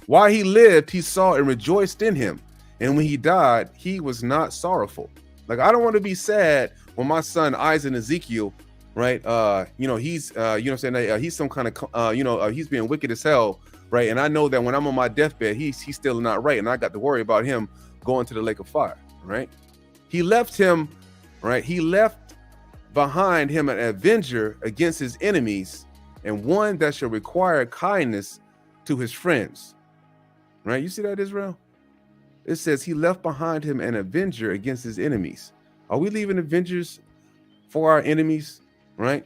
While he lived, he saw and rejoiced in him. And when he died, he was not sorrowful. Like, I don't want to be sad when my son Isaac Ezekiel, right, he's, he's some kind of, he's being wicked as hell, right? And I know that when I'm on my deathbed, he's still not right. And I got to worry about him going to the lake of fire, right? He left him, right? He left behind him an avenger against his enemies, and one that shall require kindness to his friends, right? You see that, Israel? It says he left behind him an avenger against his enemies. Are we leaving avengers for our enemies, right?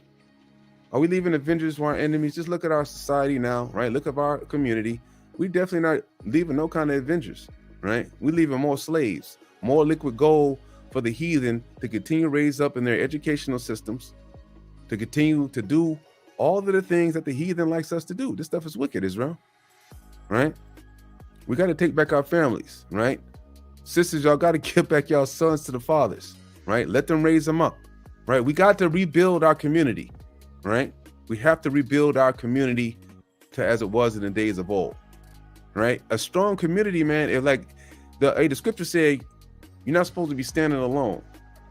Are we leaving avengers for our enemies? Just look at our society now, right? Look at our community. We definitely not leaving no kind of avengers, right? We leaving more slaves, more liquid gold for the heathen to continue to raise up in their educational systems, to continue to do all of the things that the heathen likes us to do. This stuff is wicked, Israel, right? We got to take back our families, right? Sisters, y'all got to give back y'all sons to the fathers, right? Let them raise them up, right? We got to rebuild our community, right? We have to rebuild our community to as it was in the days of old, right? A strong community, man, if like the scripture said, you're not supposed to be standing alone.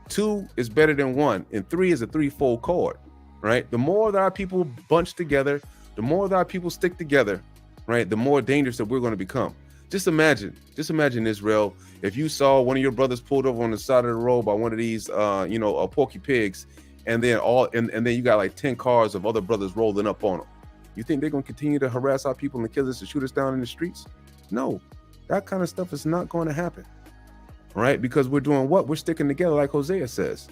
2 is better than 1, and 3 is a threefold cord, right? The more that our people bunch together, the more that our people stick together, right? The more dangerous that we're going to become. Just imagine, Israel, if you saw one of your brothers pulled over on the side of the road by one of these, porky pigs, and then then you got like 10 cars of other brothers rolling up on them. You think they're going to continue to harass our people and kill us and shoot us down in the streets? No, that kind of stuff is not going to happen, right? Because we're doing what? We're sticking together, like Hosea says,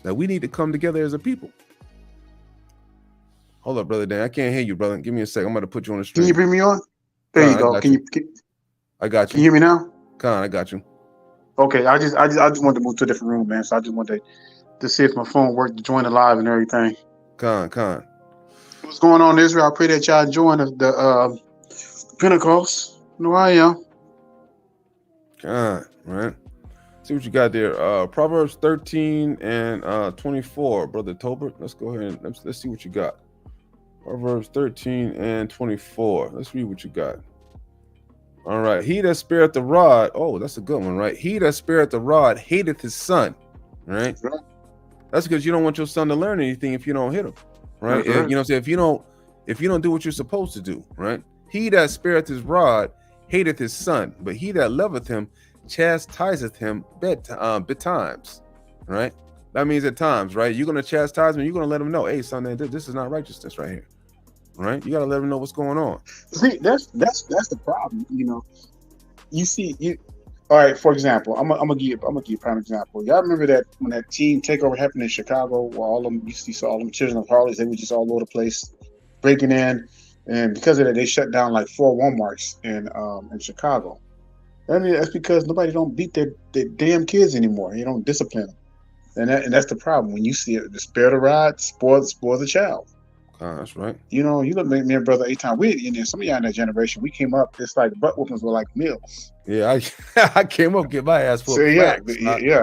that we need to come together as a people. Hold up, brother Dan. I can't hear you, brother. Give me a sec. I'm going to put you on the stream. Can you bring me on? There you go. I got you. Can you hear me now? Con, I got you. Okay. I just wanted to move to a different room, man. So I just wanted to see if my phone worked to join the live and everything. Con. What's going on, Israel? I pray that y'all enjoying the Pentecost. You know I am. Con, right. See what you got there. Proverbs 13 and 24, brother Tolbert. Let's go ahead and let's see what you got. Proverbs 13 and 24. Let's read what you got. All right. He that spareth the rod. Oh, that's a good one, right? He that spareth the rod hateth his son. Right? That's because you don't want your son to learn anything if you don't hit him. Right? You know what I'm saying? If you don't do what you're supposed to do, right? He that spareth his rod hateth his son, but he that loveth him chastiseth him betimes. Right? That means at times, right? You're gonna chastise him, you're gonna let him know, hey son, this is not righteousness right here. Right? You gotta let him know what's going on. See, that's the problem. You know, you see, all right. For example, I'm gonna give you a prime example. Y'all remember that when that team takeover happened in Chicago, where all them you saw all them children of Harleys, they were just all over the place breaking in, and because of that, they shut down like 4 WalMarts in Chicago. I mean, that's because nobody don't beat their damn kids anymore. You don't discipline them, and that's the problem. When you see it, the spare the rod, spoil the child. That's right. You know, you look at me and brother A-Time. Some of y'all in that generation, we came up, it's like butt whoopings were like meals. Yeah, I came up get my ass whooped. So yeah,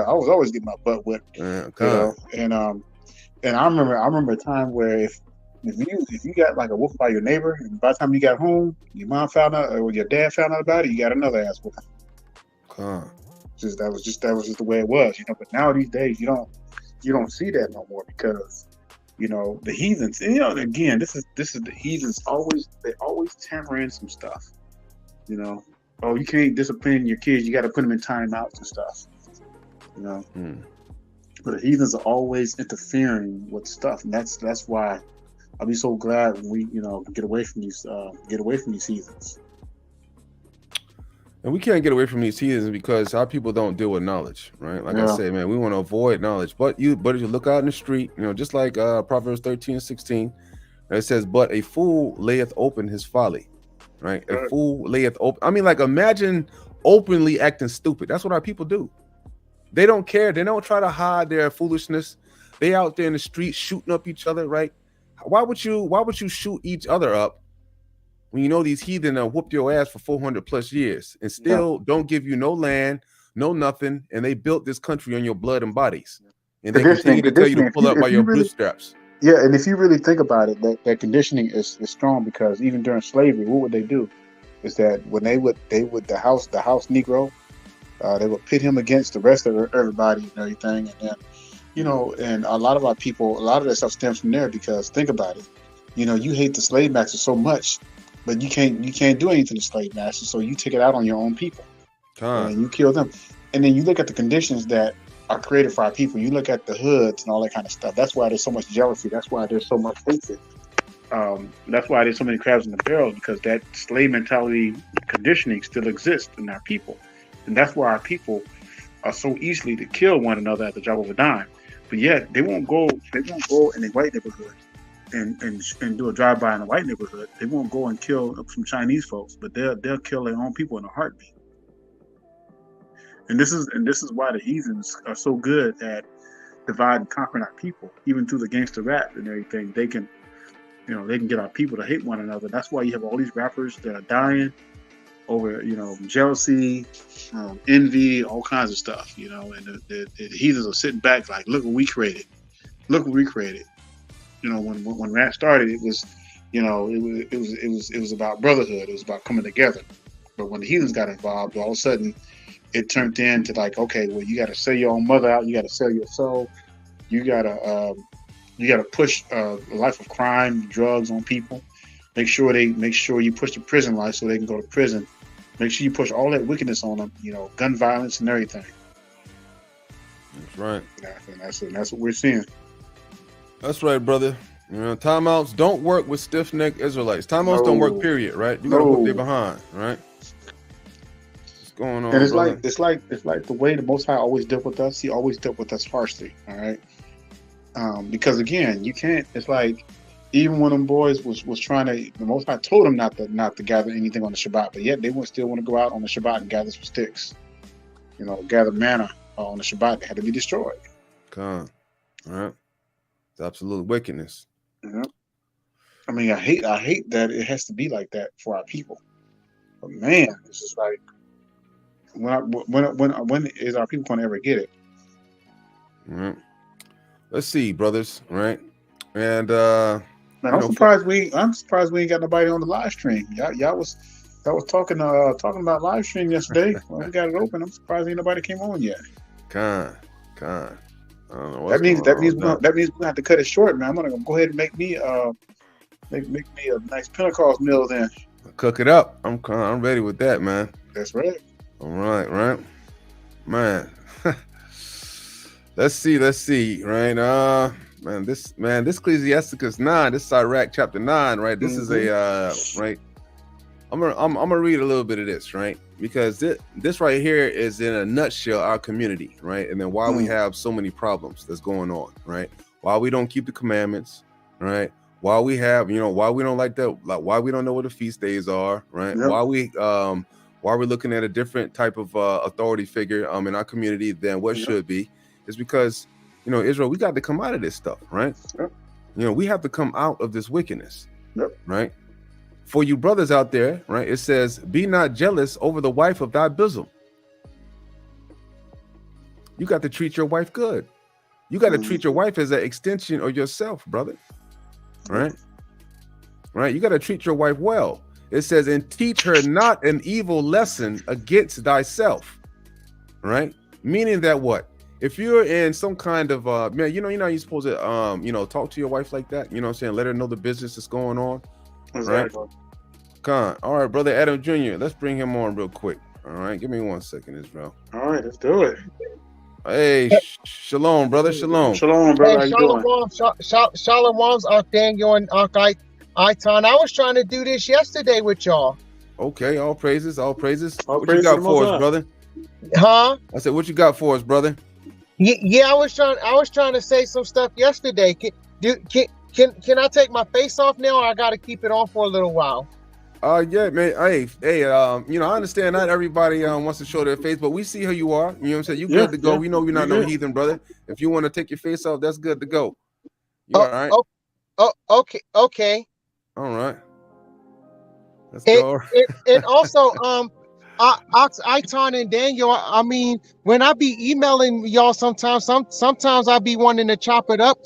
I was always getting my butt whipped. Yeah, you know, and I remember a time where if you got like a whoop by your neighbor, and by the time you got home, your mom found out or your dad found out about it, you got another ass whooping. That was just the way it was, you know. But now these days you don't see that no more because you know the heathens. You know, again, this is the heathens they always tamper in some stuff. You know, oh, you can't discipline your kids, you got to put them in timeouts and stuff. You know, but the heathens are always interfering with stuff, and that's why I'll be so glad when we get away from these heathens. And we can't get away from these heathens because our people don't deal with knowledge, right? Like I say, man, we want to avoid knowledge. But you look out in the street, you know, just like Proverbs 13 and 16, it says, but a fool layeth open his folly, right? A fool layeth open. I mean, like, imagine openly acting stupid. That's what our people do. They don't care. They don't try to hide their foolishness. They out there in the street shooting up each other, right? Why would you shoot each other up when you know these heathen whooped your ass for 400 plus years and still don't give you no land, no nothing, and they built this country on your blood and bodies, and they continue to tell you to pull up by your bootstraps. Yeah, and if you really think about it, that conditioning is strong because even during slavery, what would they do? Is that when they would the house Negro, they would pit him against the rest of everybody and everything, and then and a lot of our people, a lot of that stuff stems from there because think about it, you hate the slave masters so much. But you can't do anything to slave masters, so you take it out on your own people, and you kill them. And then you look at the conditions that are created for our people. You look at the hoods and all that kind of stuff. That's why there's so much jealousy. That's why there's so much hatred. That's why there's so many crabs in the barrel because that slave mentality conditioning still exists in our people, and that's why our people are so easily to kill one another at the drop of a dime. But yet they won't go in the white neighborhood and do a drive-by in a white neighborhood. They won't go and kill some Chinese folks, but they'll kill their own people in a heartbeat. And this is why the heathens are so good at divide and conquering our people, even through the gangster rap and everything. They can get our people to hate one another. That's why you have all these rappers that are dying over jealousy, envy, all kinds of stuff. And the heathens are sitting back like, look what we created. When rap started, it was about brotherhood. It was about coming together. But when the heathens got involved, all of a sudden, it turned into like, okay, well, you got to sell your own mother out. You got to sell your soul. You got to push a life of crime, drugs on people. Make sure you push the prison life so they can go to prison. Make sure you push all that wickedness on them. Gun violence and everything. That's right. And that's what we're seeing. That's right, brother. Timeouts don't work with stiff-necked Israelites. Timeouts don't work, period, right? You got to put them behind, right? What's going on, and it's brother? like the way the Most High always dealt with us. He always dealt with us harshly, all right? Because again, you can't. It's like even when them boys was trying to, the Most High told them not to gather anything on the Shabbat, but yet they would still want to go out on the Shabbat and gather some sticks. Gather manna on the Shabbat. They had to be destroyed. All right. It's absolute wickedness. Yeah. I mean, I hate that it has to be like that for our people. But man, it's just like when is our people going to ever get it? All right. Let's see, brothers. Right, and Man, I'm surprised we ain't got nobody on the live stream. Y'all was talking about live stream yesterday. Well, we got it open. I'm surprised ain't nobody came on yet. Con. I don't know that means we're gonna have to cut it short, man. I'm gonna go ahead and make me make me a nice Pentecost meal then. Cook it up. I'm ready with that, man. That's right. All right, man. Let's see, right? This Ecclesiasticus 9, this Sirach chapter 9, right? This is a right. I'm gonna read a little bit of this, right? Because this right here is in a nutshell our community, right? And then why we have so many problems that's going on, right? Why we don't keep the commandments, right? Why we have, why we don't why we don't know what the feast days are, right? Yep. Why we're looking at a different type of authority figure in our community than what should be, is because Israel, we got to come out of this stuff, right? Yep. We have to come out of this wickedness, right? For you brothers out there, right? It says, "Be not jealous over the wife of thy bosom." You got to treat your wife good. You got to treat your wife as an extension of yourself, brother. Right? You got to treat your wife well. It says, "And teach her not an evil lesson against thyself." Right? Meaning that what? If you're in some kind of man, you're supposed to talk to your wife like that. You know what I'm saying? Let her know the business that's going on. Exactly. Right? Con. All right, brother Adam Jr. Let's bring him on real quick. All right, give me 1 second, Israel. All right, let's do it. Hey, shalom, brother. Shalom, brother. Hey, shalom, Daniel and Iton. I was trying to do this yesterday with y'all. Okay, all praises. What you got for us, brother? Huh? I said, what you got for us, brother? Yeah, I was trying to say some stuff yesterday. Can I take my face off now, or I got to keep it on for a little while? Yeah, man. Hey, I understand not everybody wants to show their face, but we see who you are. You know what I'm saying? You good to go. We know you're not no heathen, brother. If you want to take your face off, that's good to go. You all right? Okay. All right. Let's go. And also, Iton and Daniel, I mean, when I be emailing y'all sometimes I be wanting to chop it up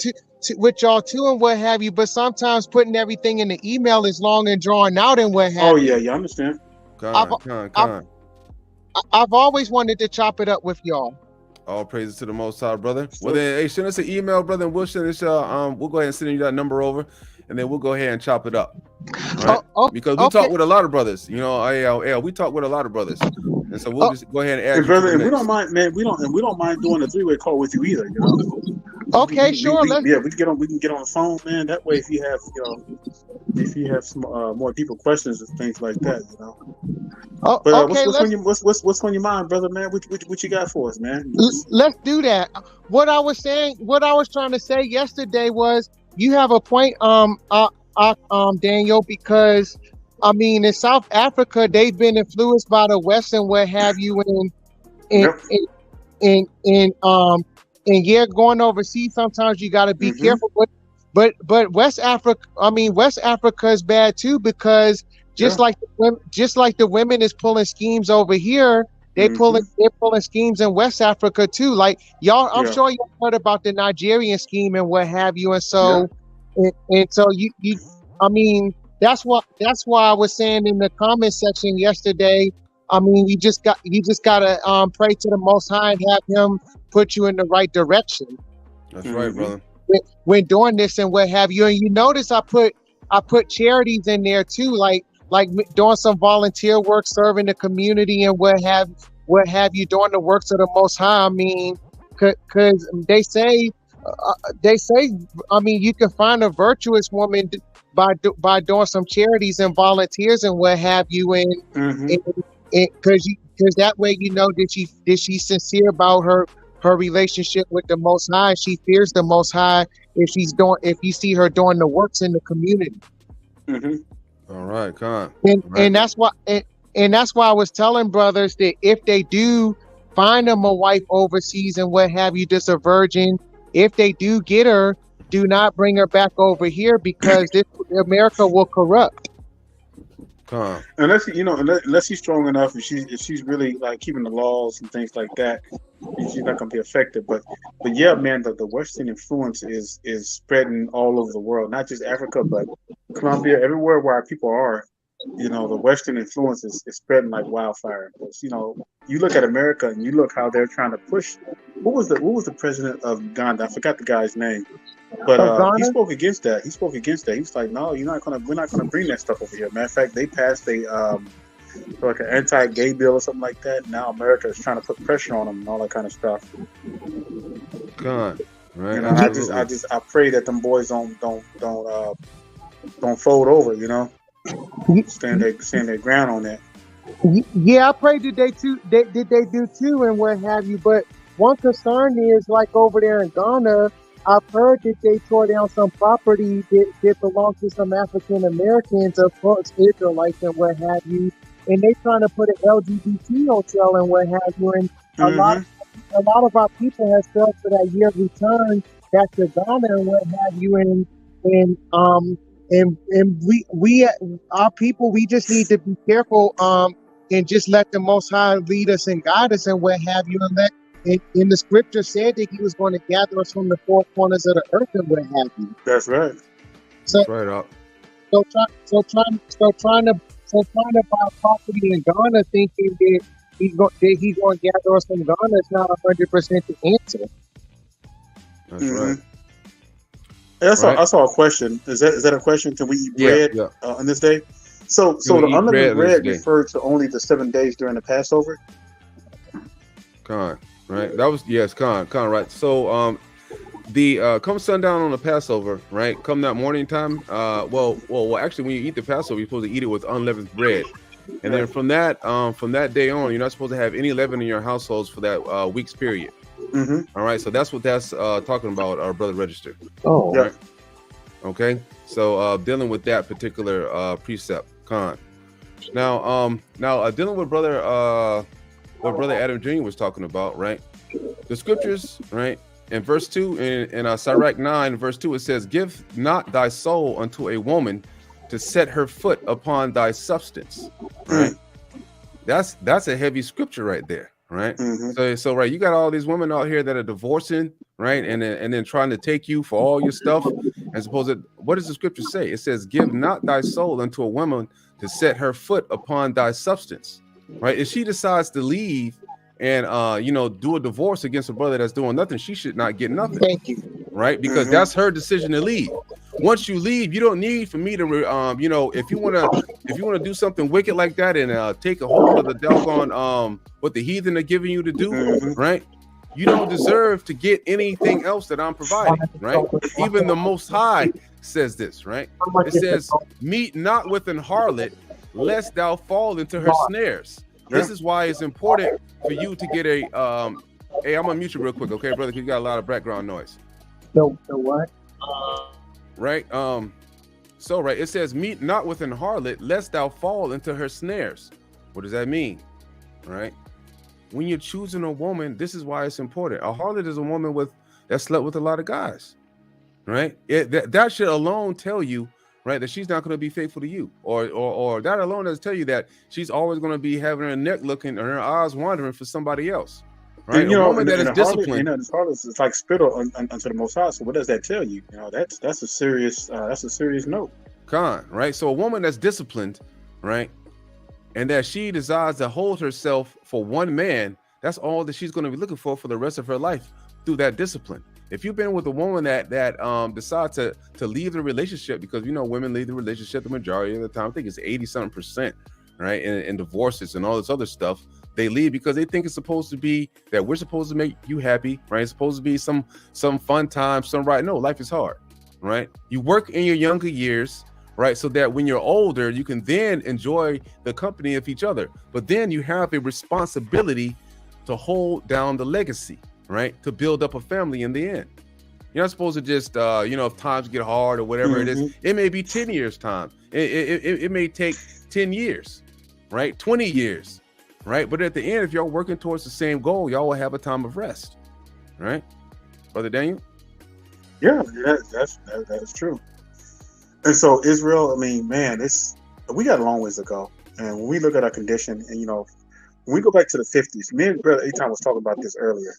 with y'all too and what have you, but sometimes putting everything in the email is long and drawn out and what have you. Oh yeah, I understand. I've always wanted to chop it up with y'all. All praises to the Most High, brother. Well then, hey, send us an email, brother, and we'll send this. We'll go ahead and send you that number over, and then we'll go ahead and chop it up. Right? Because we talk with a lot of brothers. We talk with a lot of brothers, and so we'll just go ahead and add. Brother, and we don't mind, man. We don't mind doing a 3-way call with you either. Okay, sure. We can get on the phone, man. That way, if you have some more deeper questions and things like that, But okay, what's on your mind, brother, man? What you got for us, man? Let's do that. What I was trying to say yesterday was you have a point, Daniel, because I mean in South Africa they've been influenced by the West and what have you, and yeah, going overseas sometimes you got to be careful. But West Africa is bad too, because just like the women is pulling schemes over here, they're pulling schemes in West Africa too. Like y'all, I'm sure you heard about the Nigerian scheme and what have you, and so and so you I mean that's why I was saying in the comment section yesterday. I mean, you just gotta pray to the Most High and have Him put you in the right direction. That's right, brother. When doing this and what have you, and you notice I put charities in there too, like doing some volunteer work, serving the community and what have you, doing the works of the Most High. I mean, because they say, I mean, you can find a virtuous woman by doing some charities and volunteers and what have you, and because that way that she's sincere about her relationship with the Most High. She fears the Most High if you see her doing the works in the community. All right, come on. And that's why I was telling brothers that if they do find them a wife overseas and what have you, just a virgin, if they do get her, do not bring her back over here, because America will corrupt. Unless she's strong enough, if she's really like keeping the laws and things like that, She's not going to be affected. But yeah, man, the Western influence is spreading all over the world, not just Africa, but Colombia, everywhere where our people are. You know, the Western influence is spreading like wildfire. Because, you know, you look at America and you look how they're trying to push. What was the president of Uganda? I forgot the guy's name, but he spoke against that. He spoke against that. He was like, "No, we're not gonna bring that stuff over here." Matter of fact, they passed like an anti-gay bill or something like that. Now America is trying to put pressure on them and all that kind of stuff. God, right? You know, I pray that them boys don't fold over. You know, stand their ground on that. Yeah, I pray that they do too, and what have you. But one concern is, like over there in Ghana, I've heard that they tore down some property that belonged to some African Americans, of course, Israelites and what have you, and they trying to put an LGBT hotel and what have you. And a lot of our people have felt for that year return back to Ghana and what have you, and we our people, we just need to be careful and just let the Most High lead us and guide us and what have you, and let. In the scripture said that he was going to gather us from the four corners of the earth and what have you. That's right. So, That's right up. So trying to buy property in Ghana, thinking that he's going to gather us from Ghana is not 100% the answer. That's right. I saw a question. Is that a question? Can we eat bread on this day? So the unlimited bread referred to only the 7 days during the Passover. Right, that was con right. So the come sundown on the Passover, right? Come that morning time. Well, actually, when you eat the Passover, you're supposed to eat it with unleavened bread, and then from that day on, you're not supposed to have any leaven in your households for that week's period. All right, so that's what that's talking about, our brother Register. Oh, right. Okay, so dealing with that particular precept, con. Now dealing with brother. What Brother Adam Jr. was talking about, right? The scriptures, right? In verse 2, in Sirach 9, verse 2, it says, "Give not thy soul unto a woman to set her foot upon thy substance." Right? That's a heavy scripture right there, right? So right, you got all these women out here that are divorcing, right? And then trying to take you for all your stuff. And what does the scripture say? It says, "Give not thy soul unto a woman to set her foot upon thy substance." Right? If she decides to leave and do a divorce against a brother that's doing nothing, she should not get nothing. Thank you. Right? Because that's her decision to leave. Once you leave, you don't need for me to if you wanna do something wicked like that and take a hold of the doggone what the heathen are giving you to do, right? You don't deserve to get anything else that I'm providing, right? Even the Most High says this, right? It says, "Meet not with an harlot, lest thou fall into her snares." This is why it's important for you to get a hey, I'm gonna mute you real quick, okay, brother, because you got a lot of background noise. The what? Right. So right, it says, "Meet not with an harlot, lest thou fall into her snares." What does that mean? Right? When you're choosing a woman, this is why it's important. A harlot is a woman that slept with a lot of guys. Right? That should alone tell you, right, that she's not going to be faithful to you, or that alone does tell you that she's always going to be having her neck looking and her eyes wandering for somebody else, right? And, a woman that is disciplined. This harlot is like spittle unto the Most High. So what does that tell you? That's a serious note. Right? So a woman that's disciplined, right, and that she desires to hold herself for one man, that's all that she's going to be looking for the rest of her life through that discipline. If you've been with a woman that decides to leave the relationship, because women leave the relationship the majority of the time, I think it's 80-something%, right? In divorces and all this other stuff, they leave because they think it's supposed to be that we're supposed to make you happy, right? It's supposed to be some fun time, no, life is hard, right? You work in your younger years, right? So that when you're older, you can then enjoy the company of each other. But then you have a responsibility to hold down the legacy, right? To build up a family in the end. You're not supposed to just, if times get hard or whatever it is, it may be 10 years time. It may take 10 years, right? 20 years, right? But at the end, if y'all working towards the same goal, y'all will have a time of rest, right? Brother Daniel? Yeah, that is true. And so Israel, I mean, man, we got a long ways to go. And when we look at our condition, and when when we go back to the 50s, me and Brother Aton was talking about this earlier,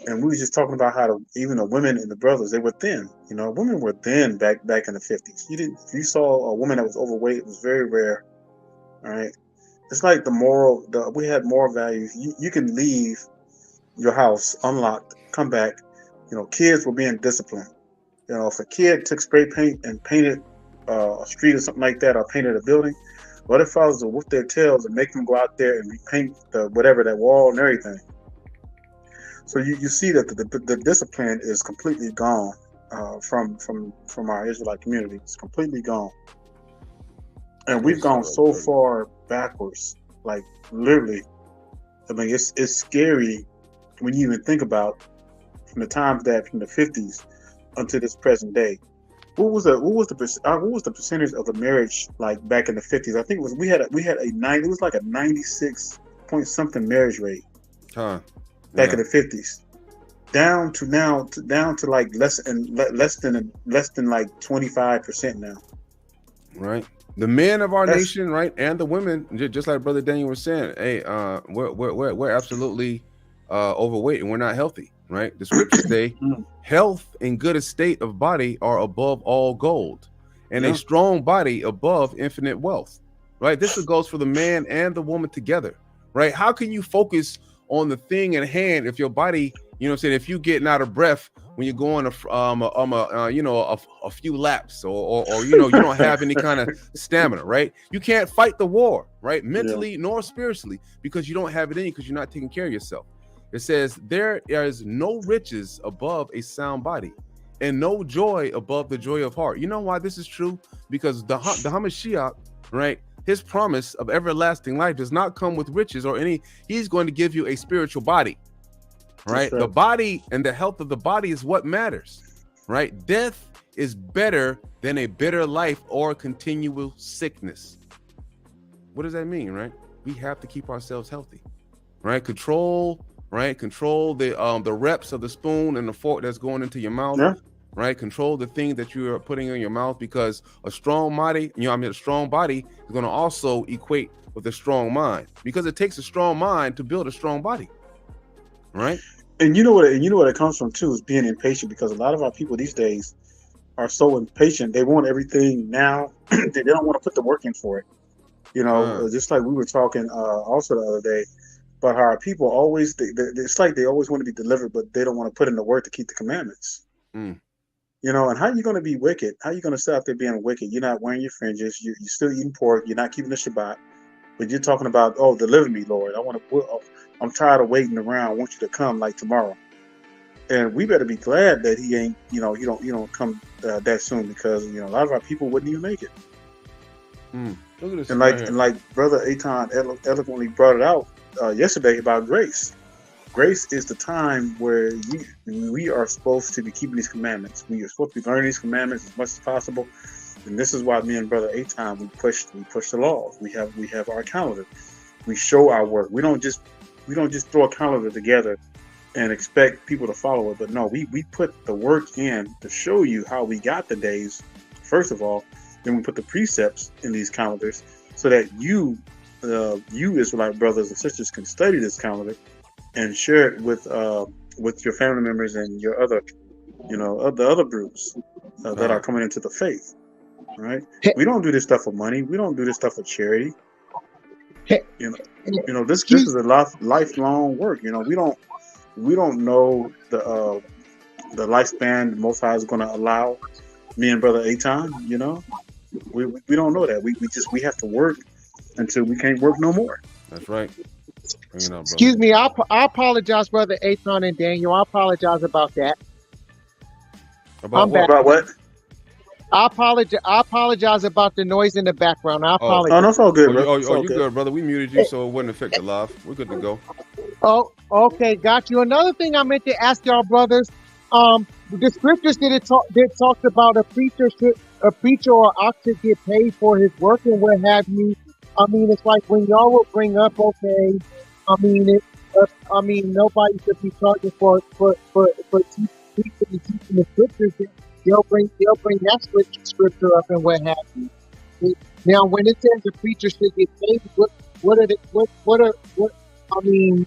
and we was just talking about how even the women and the brothers, they were thin. You know, women were thin back in the 50s. If you saw a woman that was overweight, it was very rare. All right, it's like we had moral values. You can leave your house unlocked, come back. You know, kids were being disciplined. You know, if a kid took spray paint and painted a street or something like that, or painted a building, well, their fathers would whip their tails and make them go out there and repaint that wall and everything. So you see that the discipline is completely gone from our Israelite community. It's completely gone, and we've gone so far backwards, like literally. I mean, it's scary when you even think about from the 50s until this present day. What was the percentage of the marriage like back in the 50s? I think it was it was like a 96 point something marriage rate back in the 50s, down to like less than like 25% now. Right. The men of our nation, right, and the women, just like Brother Daniel was saying, hey, we're absolutely overweight and we're not healthy. Right, the scriptures say health and good estate of body are above all gold, and a strong body above infinite wealth. Right, this goes for the man and the woman together. Right, how can you focus on the thing in hand if your body, you know what I'm saying, if you getting out of breath when you're going a few laps, or you know, you don't have any kind of stamina, right? You can't fight the war, right, mentally nor spiritually, because you don't have it in you, because you're not taking care of yourself. It says there is no riches above a sound body, and no joy above the joy of heart. You know why this is true? Because the Hamashiach, right, his promise of everlasting life does not come with riches or any. He's going to give you a spiritual body, right? The body and the health of the body is what matters, right? Death is better than a bitter life or continual sickness. What does that mean, right? We have to keep ourselves healthy, right? Control the reps of the spoon and the fork that's going into your mouth, right? Control the thing that you are putting in your mouth, because a strong body is going to also equate with a strong mind, because it takes a strong mind to build a strong body, right? And you know what it comes from too, is being impatient, because a lot of our people these days are so impatient. They want everything now. They don't want to put the work in for it. You know, just like we were talking also the other day. But our people always, it's like they always want to be delivered, but they don't want to put in the work to keep the commandments. You know, and how are you going to be wicked? How are you going to sit out there being wicked? You're not wearing your fringes. You're still eating pork. You're not keeping the Shabbat. But you're talking about, oh, deliver me, Lord. I'm tired of waiting around. I want you to come like tomorrow. And we better be glad that he ain't, you know, you don't come that soon, because, you know, a lot of our people wouldn't even make it. Look at this. And like Brother Aton eloquently brought it out yesterday about grace. Grace is the time where we are supposed to be keeping these commandments. We are supposed to be learning these commandments as much as possible. And this is why me and Brother Aton, we push the laws. We have our calendar. We show our work. We don't just throw a calendar together and expect people to follow it. But no, we put the work in to show you how we got the days, first of all. Then we put the precepts in these calendars so that you Israelite brothers and sisters can study this calendar and share it with your family members and your other, you know, the other BREWS that are coming into the faith. Right? We don't do this stuff for money. We don't do this stuff for charity. You know, this is a lifelong work. You know, we don't know the lifespan the Most High is going to allow me and Brother Aton. You know, we don't know that. We have to work until we can't work no more. That's right. Bring it up, Excuse me, I apologize, Brother Aton and Daniel. I apologize about that. About what? I apologize about the noise in the background. I apologize. Oh, that's all good, bro. You good, brother? We muted you, so it wouldn't affect the live. We're good to go. Oh, okay, got you. Another thing I meant to ask y'all, brothers. The scriptures that talked about a preacher or ox should get paid for his work and what have you. I mean, it's like when y'all will bring up, okay, I mean, nobody should be charging for teaching the scriptures. They'll bring that scripture up and what have you. Now, when it says the preacher should get paid, I mean,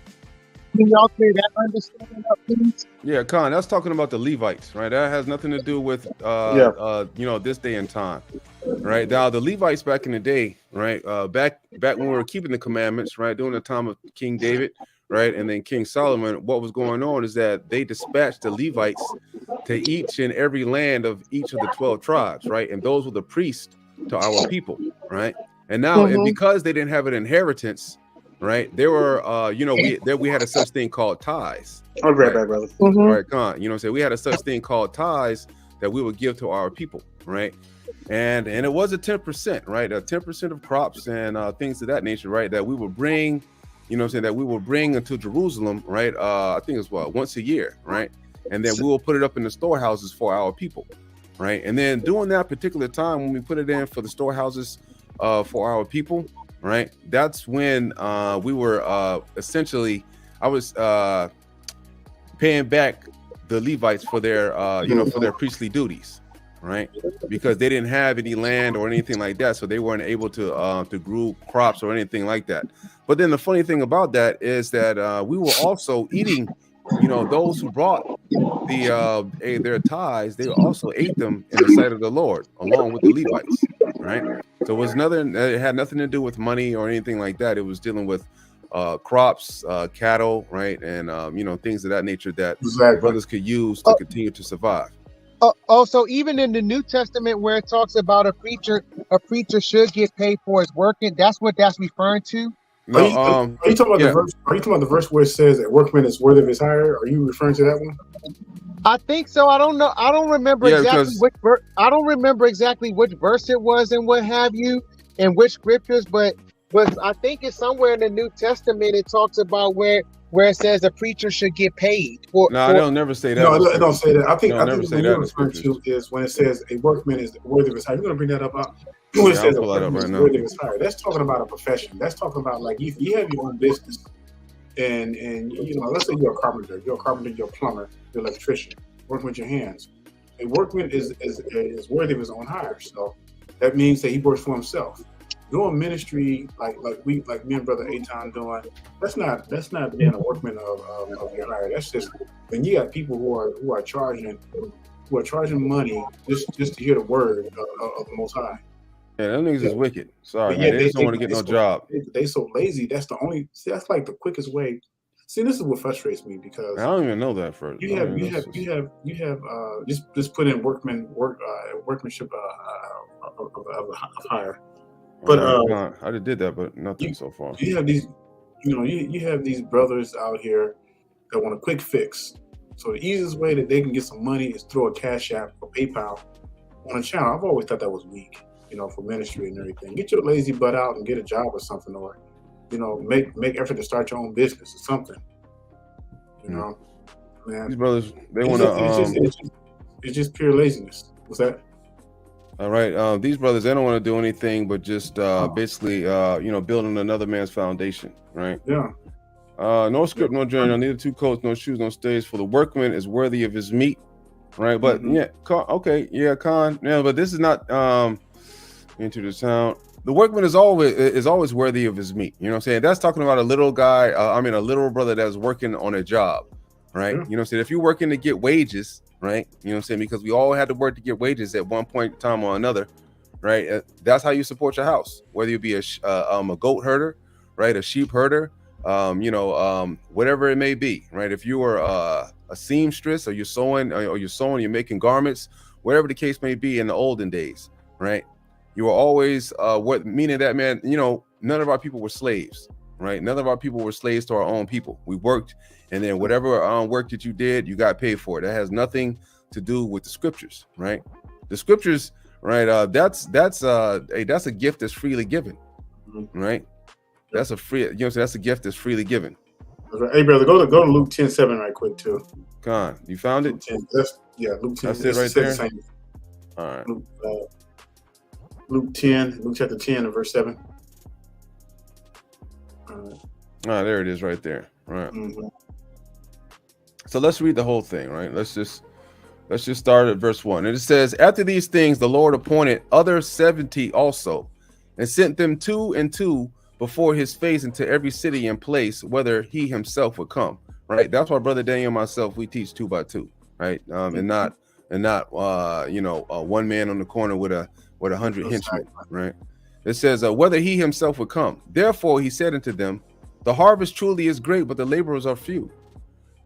can y'all clear that understanding up, please? Yeah, Khan, that's talking about the Levites, right? That has nothing to do with this day and time, right? Now the Levites back in the day, right? Back when we were keeping the commandments, right, during the time of King David, right, and then King Solomon, what was going on is that they dispatched the Levites to each and every land of each of the 12 tribes, right, and those were the priests to our people, right? And now, and because they didn't have an inheritance, right, there were, we had a such thing called tithes. I'll be right back, brother. All right, Khan. You know what I'm saying? We had a such thing called tithes that we would give to our people, right? And it was a 10%, right? 10% of crops and things of that nature, right? That we would bring, you know what I'm saying, that we will bring into Jerusalem, right? I think it's once a year, right? And then we will put it up in the storehouses for our people, right? And then during that particular time, when we put it in for the storehouses for our people, right? That's when we were essentially, I was paying back the Levites for their, for their priestly duties, right? Because they didn't have any land or anything like that, so they weren't able to grow crops or anything like that. But then the funny thing about that is that we were also eating, those who brought their tithes, they also ate them in the sight of the Lord, along with the Levites, right? So it had nothing to do with money or anything like that. It was dealing with crops, cattle, right, and things of that nature that brothers could use to continue to survive. So even in the New Testament, where it talks about a preacher should get paid for his working, that's what that's referring to. No, are you talking about the verse? Are you talking about the verse where it says that workman is worthy of his hire? Are you referring to that one? I think so. I don't know. I don't remember exactly I don't remember exactly which verse it was and what have you, and which scriptures, but I think it's somewhere in the New Testament. It talks about where it says a preacher should get paid. They'll never say that. No, it don't say that. I think never what say you're that referring to is when it says a workman is worthy of his hire. You're going to bring that up. When it says a workman is worthy of his hire, that's talking about a profession. That's talking about like if you have your own business, and let's say you're a carpenter, you're a plumber, you're an electrician, working with your hands. A workman is worthy of his own hire. So that means that he works for himself. Doing ministry like me and Brother Eitan doing, that's not being a workman of your hire. That's just when you got people who are charging money just to hear the word of the Most High. Yeah, them niggas is wicked. Sorry, man. They just don't want to get no job. They so lazy. That's like the quickest way. See, this is what frustrates me because I don't even know that first. You have just put in workmanship of hire. But I just did that, but nothing so far. You have these, you have these brothers out here that want a quick fix. So the easiest way that they can get some money is throw a Cash App or PayPal on a channel. I've always thought that was weak, for ministry and everything. Get your lazy butt out and get a job or something, or make effort to start your own business or something. Man, these brothers, they want to. It's just pure laziness. What's that? All right. These brothers, they don't want to do anything but just basically, building another man's foundation, right? Yeah. No script, no journal, neither two coats, no shoes, no stays. For the workman is worthy of his meat, right? But Khan. Yeah, but this is not into the town. The workman is always worthy of his meat. You know what I'm saying? That's talking about a little guy. A little brother that's working on a job, right? Yeah. You know what I'm saying? If you're working to get wages, right? You know what I'm saying? Because we all had to work to get wages at one point in time or another, right? That's how you support your house, whether you be a goat herder, right? A sheep herder, whatever it may be, right? If you are a seamstress or you're sewing, you're making garments, whatever the case may be in the olden days, right? You were always meaning that, man, none of our people were slaves, right? None of our people were slaves to our own people. We worked, and then whatever work that you did, you got paid for it. That has nothing to do with the scriptures, right? The scriptures, right? That's a gift that's freely given, right? That's a free, that's a gift that's freely given. Hey, brother, go to Luke 10:7 right quick too. Con, you found it? Luke 10. That's it right there. All right. Luke chapter 10 and verse 7. All right. There it is right there. Right. Mm-hmm. So let's read the whole thing, right? Let's just start at verse 1. And it says, after these things, the Lord appointed other 70 also, and sent them 2 and 2 before his face into every city and place, whether he himself would come. Right. That's why Brother Daniel and myself, we teach 2 by 2. Right. And not one man on the corner with 100 henchmen. Right. It says, whether he himself would come. Therefore, he said unto them, the harvest truly is great, but the laborers are few.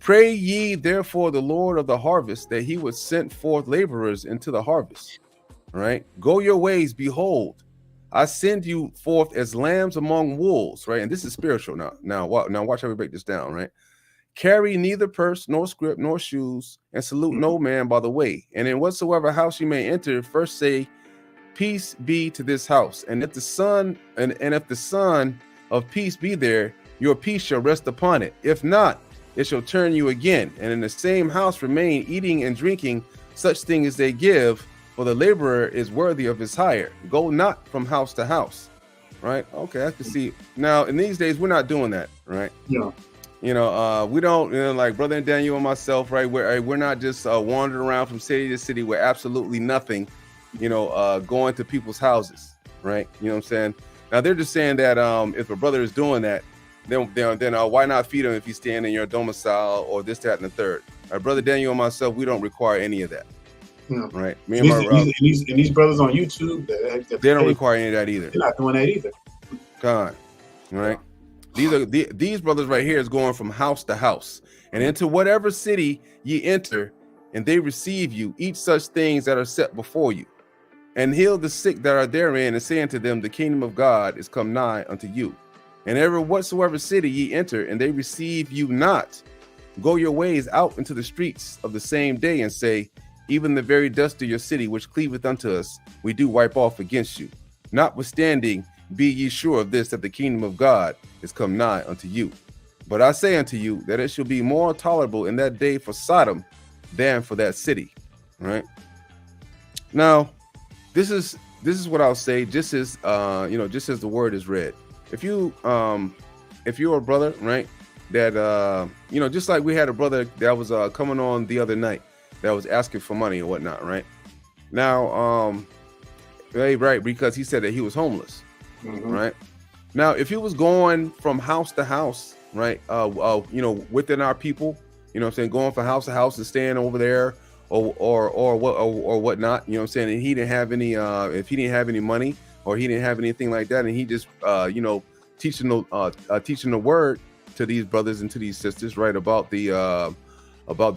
Pray ye therefore the Lord of the harvest that he would send forth laborers into the harvest. Right. Go your ways. Behold, I send you forth as lambs among wolves. Right. And this is spiritual now. Now watch how we break this down. Right. Carry neither purse, nor scrip, nor shoes, and salute no man by the way. And in whatsoever house you may enter, first say, peace be to this house. And if the son of peace be there, your peace shall rest upon it. If not, it shall turn you again. And in the same house remain, eating and drinking such things as they give, for the laborer is worthy of his hire. Go not from house to house. Right? Okay, I can see. Now, in these days, we're not doing that, right? Yeah. We don't, like Brother Daniel and myself, right? We're not just wandering around from city to city with absolutely nothing, going to people's houses, right? You know what I'm saying? Now, they're just saying that if a brother is doing that, then why not feed him if he's staying in your domicile or this, that, and the third? Brother Daniel and myself, we don't require any of that. Yeah. Right. These brothers on YouTube, they don't require any of that either. They're not doing that either. God, right? These brothers right here is going from house to house and into whatever city ye enter, and they receive you, eat such things that are set before you, and heal the sick that are therein, and say unto them, the kingdom of God is come nigh unto you. And ever whatsoever city ye enter, and they receive you not, go your ways out into the streets of the same day, and say, even the very dust of your city which cleaveth unto us, we do wipe off against you. Notwithstanding, be ye sure of this, that the kingdom of God is come nigh unto you. But I say unto you that it shall be more tolerable in that day for Sodom than for that city. Right? Now, this is what I'll say, just as just as the word is read. If you're a brother, right, that just like we had a brother that was coming on the other night that was asking for money or whatnot, right? Now, right, because he said that he was homeless. Right now, if he was going from house to house, right, within our people, what I'm saying, going from house to house and staying over there or whatnot, you know what I'm saying, and he didn't have any if he didn't have any money or he didn't have anything like that, and he just teaching the word to these brothers and to these sisters, right, about the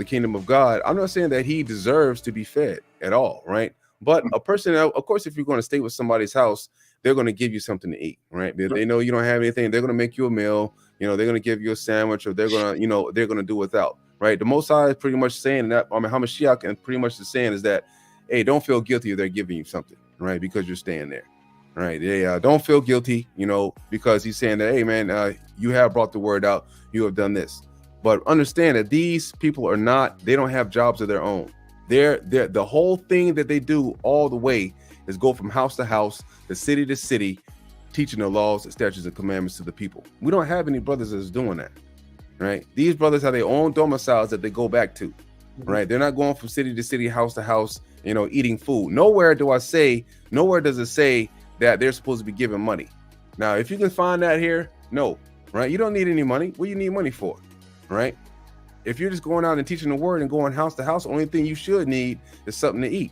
kingdom of God. I'm not saying that he deserves to be fed at all, right? But a person, of course, if you're going to stay with somebody's house, they're going to give you something to eat, right? They know you don't have anything. They're going to make you a meal. They're going to give you a sandwich, or they're going to do without, right? The Most High is pretty much saying that. Hamashiach and pretty much the saying is that, hey, don't feel guilty if they're giving you something, right? Because you're staying there, right? They don't feel guilty, because he's saying that, hey, man, you have brought the word out. You have done this, but understand that these people they don't have jobs of their own. They're the whole thing that they do all the way is go from house to house, to city, teaching the laws, the statutes, and commandments to the people. We don't have any brothers that's doing that, right? These brothers have their own domiciles that they go back to, right? They're not going from city to city, house to house, eating food. Nowhere does it say that they're supposed to be giving money. Now, if you can find that here, no, right? You don't need any money. What do you need money for, right? If you're just going out and teaching the word and going house to house, the only thing you should need is something to eat.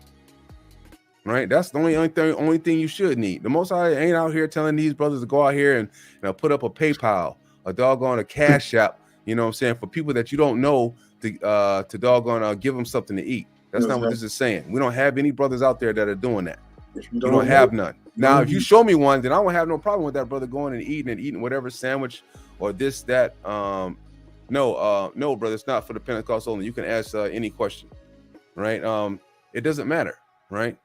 Right, that's the only thing you should need. The Most High ain't out here telling these brothers to go out here and put up a PayPal, a Cash App, what I'm saying, for people that you don't know to doggone give them something to eat. That's not what this is saying. We don't have any brothers out there that are doing that. You don't have none. Now, if you show me one, then I won't have no problem with that brother going and eating whatever sandwich or this, that. No, brother, it's not for the Pentecost only. You can ask any question, right? It doesn't matter, right?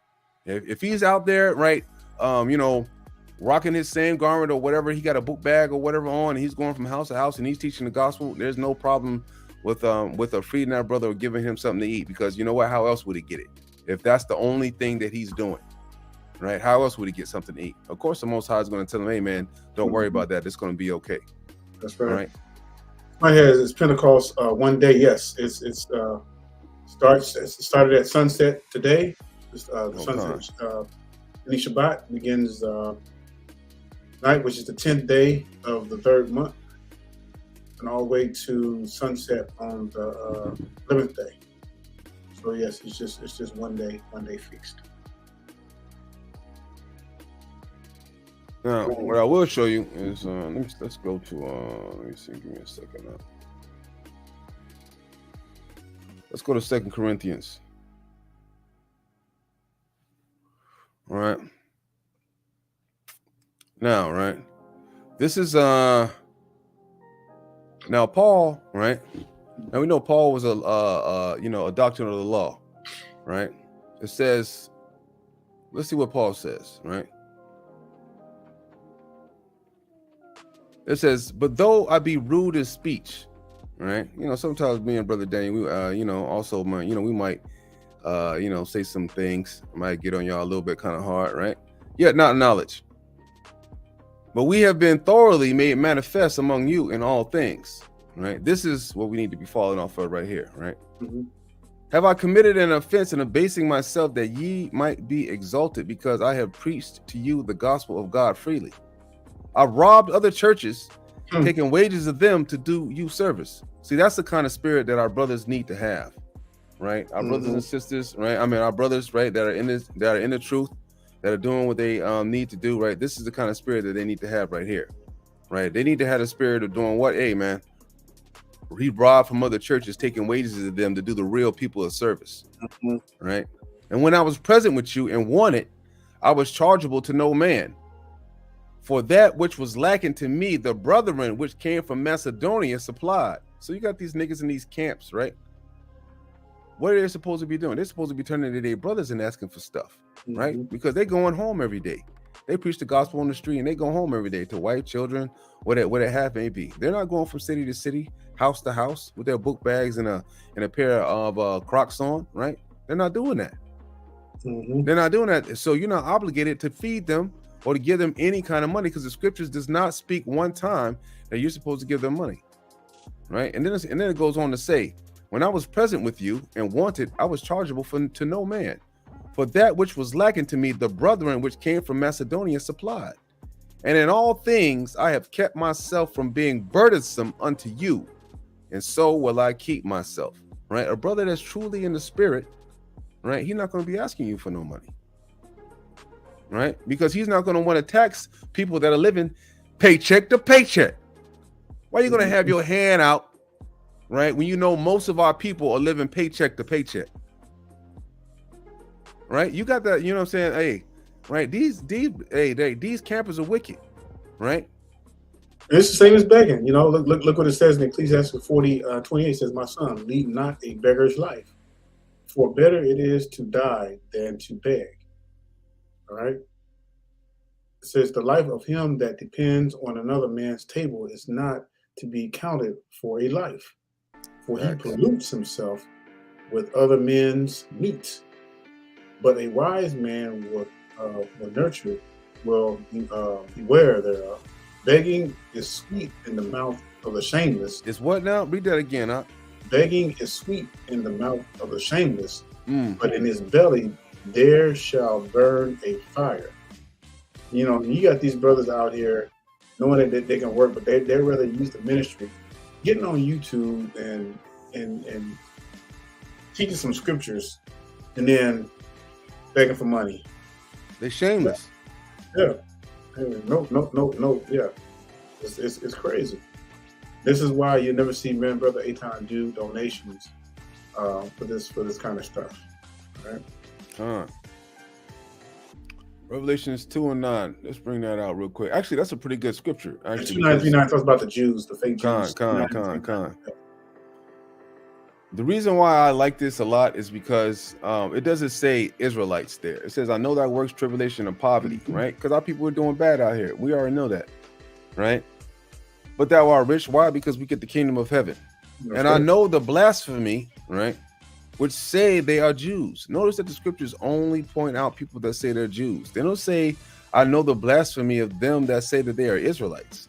If he's out there, right, rocking his same garment or whatever, he got a book bag or whatever on, and he's going from house to house and he's teaching the gospel, there's no problem with feeding that brother or giving him something to eat, because you know what? How else would he get it? If that's the only thing that he's doing, right? How else would he get something to eat? Of course, the Most High is going to tell him, hey, man, don't worry about that. It's going to be okay. That's right. My head is Pentecost one day. Yes, it started at sunset today. The sunset, any Shabbat begins night, which is the 10th day of the 3rd month, and all the way to sunset on the 11th day. So yes, it's just one day fixed. Now, what I will show you is let's go to let me see, give me a second now. Let's go to 2 Corinthians. All right. Now, right. This is now Paul, right? And we know Paul was a doctrine of the law, right? It says, let's see what Paul says, right? It says, but though I be rude in speech, right? Sometimes me and Brother Danny, we also we might say some things, might get on y'all a little bit kind of hard, right? Yet not knowledge. But we have been thoroughly made manifest among you in all things, right? This is what we need to be following off of right here, right? Mm-hmm. Have I committed an offense in abasing myself that ye might be exalted, because I have preached to you the gospel of God freely? I robbed other churches, taking wages of them to do you service. See, that's the kind of spirit that our brothers need to have, right? Our brothers and sisters, right? I mean, our brothers, right, that are in the truth, that are doing what they need to do, right? This is the kind of spirit that they need to have right here, right? They need to have the spirit of doing what? Hey, man, he robbed from other churches, taking wages of them to do the real people a service, right? And when I was present with you and wanted, I was chargeable to no man. For that which was lacking to me, the brethren which came from Macedonia supplied. So you got these niggas in these camps, right? What are they supposed to be doing? They're supposed to be turning to their brothers and asking for stuff, right? Because they're going home every day. They preach the gospel on the street and they go home every day to white children, what it have may be. They're not going from city to city, house to house with their book bags and a pair of Crocs on, right? They're not doing that. They're not doing that. So you're not obligated to feed them or to give them any kind of money, because the scriptures does not speak one time that you're supposed to give them money, right? And then it goes on to say, when I was present with you and wanted, I was chargeable to no man. For that which was lacking to me, the brethren which came from Macedonia supplied. And in all things I have kept myself from being burdensome unto you, and so will I keep myself, right? A brother that's truly in the spirit, right? He's not going to be asking you for no money, right? Because he's not going to want to tax people that are living paycheck to paycheck. Why are you going to have your hand out, right, when you know most of our people are living paycheck to paycheck, right? You got that, you know what I'm saying? Hey, right, these campers are wicked, right? It's the same as begging. Look what it says in Ecclesiastes 40:28. Says, my son, lead not a beggar's life, for better it is to die than to beg. All right. It says, the life of him that depends on another man's table is not to be counted for a life, for he pollutes himself with other men's meats. But a wise man will nurture, will beware thereof. Begging is sweet in the mouth of the shameless. It's what now? Read that again, huh? Begging is sweet in the mouth of the shameless, but in his belly there shall burn a fire. You got these brothers out here knowing that they can work, but they'd rather use the ministry, getting on YouTube and teaching some scriptures, and then begging for money. They're shameless. Yeah. No. Yeah. It's crazy. This is why you never see men, Brother Aton, do donations for this kind of stuff. Right? Revelations 2:9. Let's bring that out real quick. Actually, that's a pretty good scripture. Actually, 2:9 talks about the Jews, the fake Jews. Con. The reason why I like this a lot is because it doesn't say Israelites there. It says, I know thy works, tribulation, and poverty, right? Because our people are doing bad out here. We already know that, right? But thou art rich. Why? Because we get the kingdom of heaven. And I know the blasphemy, right, which say they are Jews. Notice that the scriptures only point out people that say they're Jews. They don't say, I know the blasphemy of them that say that they are Israelites,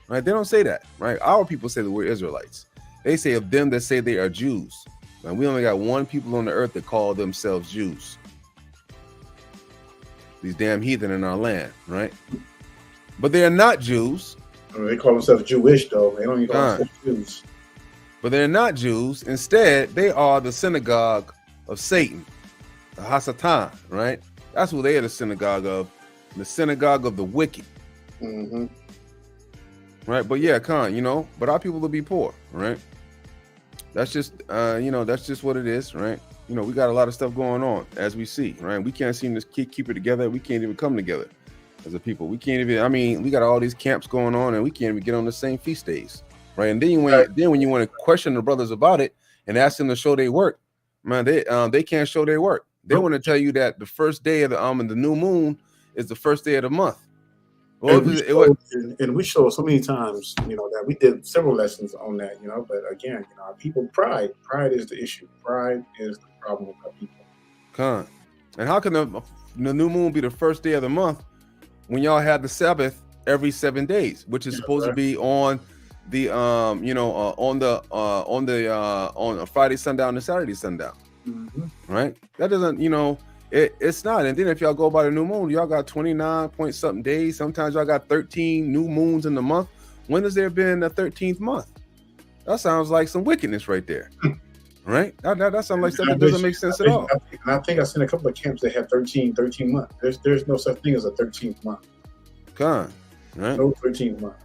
right? They don't say that, right? Our people say that we're Israelites. They say of them that say they are Jews. And we only got one people on the earth that call themselves Jews. These damn heathen in our land, right? but they are not Jews. I mean, they call themselves Jewish, though. They don't even call themselves Jews. But they're not Jews. Instead, they are the synagogue of Satan, the Hasatan, right? That's who they are, the synagogue of, the synagogue of the wicked. Mm-hmm. Right? But yeah, but our people will be poor, right? That's just, that's just what it is, right? We got a lot of stuff going on, as we see, right? We can't seem to keep it together. We can't even come together as a people. We can't even, we got all these camps going on, and we can't even get on the same feast days, right? And then when you want to question the brothers about it and ask them to show their work, man, they can't show their work. They want to tell you that the first day of the new moon is the first day of the month. Well, and we showed so many times, that we did several lessons on that, but again, our people, pride is the issue. Pride is the problem with our people. And how can the new moon be the first day of the month when y'all have the Sabbath every 7 days, which is supposed to be on the on a Friday sundown and Saturday sundown, right? That doesn't, it's not. And then if y'all go by the new moon, y'all got 29 point something days. Sometimes y'all got 13 new moons in the month. When has there been a 13th month? That sounds like some wickedness right there, right? That sounds like stuff that doesn't make sense at all. I think I've seen a couple of camps that have 13 months. There's no such thing as a 13th month. Right? No 13th month.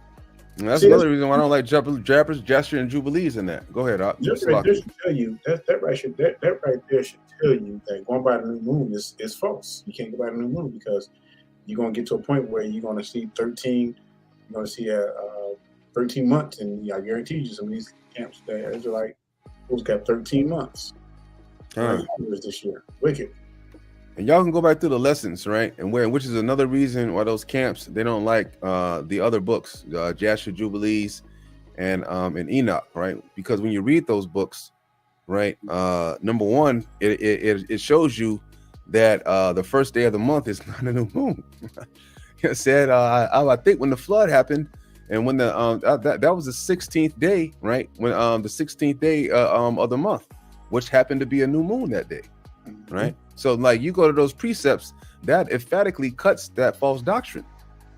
And that's another reason why I don't like Jappers, Jasher, and Jubilees in that. Go ahead, that right there should tell you that right there should tell you that going by the new moon is false. You can't go by the new moon because you're gonna get to a point where you're gonna see 13. You're gonna see 13 months, and I guarantee you, some of these camps that are like those got 13 months. This year, wicked. And y'all can go back through the lessons, right? And which is another reason why those camps, they don't like the other books, Jasher, Jubilees, and Enoch, right? Because when you read those books, right, number one, it shows you that the first day of the month is not a new moon. It said, I think when the flood happened, and when that was the 16th day, right? When the 16th day of the month, which happened to be a new moon that day, right? So like you go to those precepts, that emphatically cuts that false doctrine,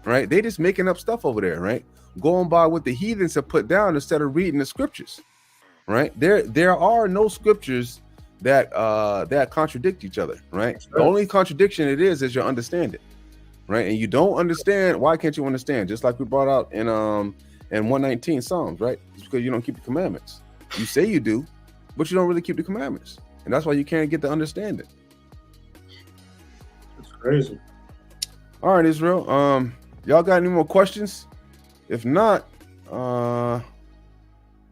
right? They just making up stuff over there, right? Going by what the heathens have put down instead of reading the scriptures, right? There are no scriptures that contradict each other, right? The only contradiction it is your understanding, right? And you don't understand. Why can't you understand? Just like we brought out in 119 Psalms, right? It's because you don't keep the commandments. You say you do, but you don't really keep the commandments, and that's why you can't get the understanding. It's crazy. All right, Israel. Y'all got any more questions? If not, I'm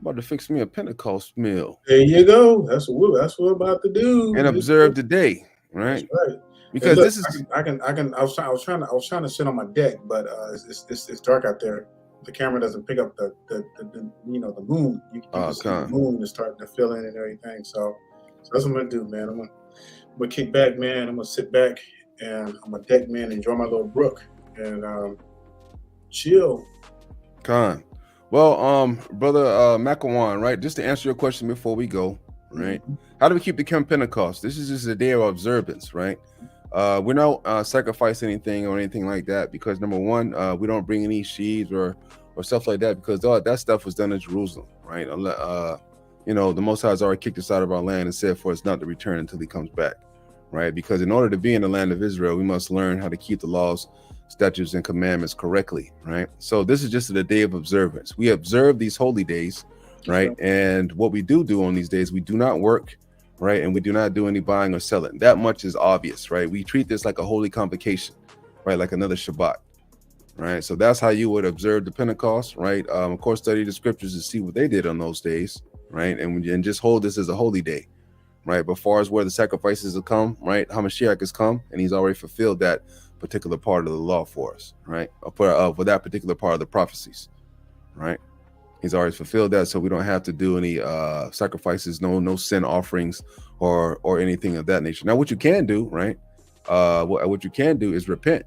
about to fix me a Pentecost meal. There you go. That's what we're about to do. And observe the day, right? That's right. Because look, this is I was trying to sit on my deck, but it's dark out there. The camera doesn't pick up the moon. You can see the moon is starting to fill in and everything. So that's what I'm gonna do, man. I'm gonna kick back, man. I'm gonna sit back and I'm a deck, man. Enjoy my little brook and chill. Well, brother Macawan, right? Just to answer your question before we go, right? How do we keep the Pentecost? This is just a day of observance, right? We don't sacrifice anything or anything like that because number one, we don't bring any sheaves or stuff like that because all that stuff was done in Jerusalem, right? The Most High has already kicked us out of our land and said for us not to return until He comes back, right? Because in order to be in the land of Israel, we must learn how to keep the laws, statutes, and commandments correctly, right? So this is just a day of observance. We observe these holy days, right? And what we do on these days, we do not work, right? And we do not do any buying or selling. That much is obvious, right? We treat this like a holy convocation, right? Like another Shabbat, right? So that's how you would observe the Pentecost, right? Of course, study the scriptures to see what they did on those days, right? And just hold this as a holy day, right? But far as where the sacrifices have come, right? Hamashiach has come, and He's already fulfilled that particular part of the law for us, right? For that particular part of the prophecies, right? He's already fulfilled that, so we don't have to do any sacrifices, no sin offerings or anything of that nature. Now, what you can do, right? What you can do is repent,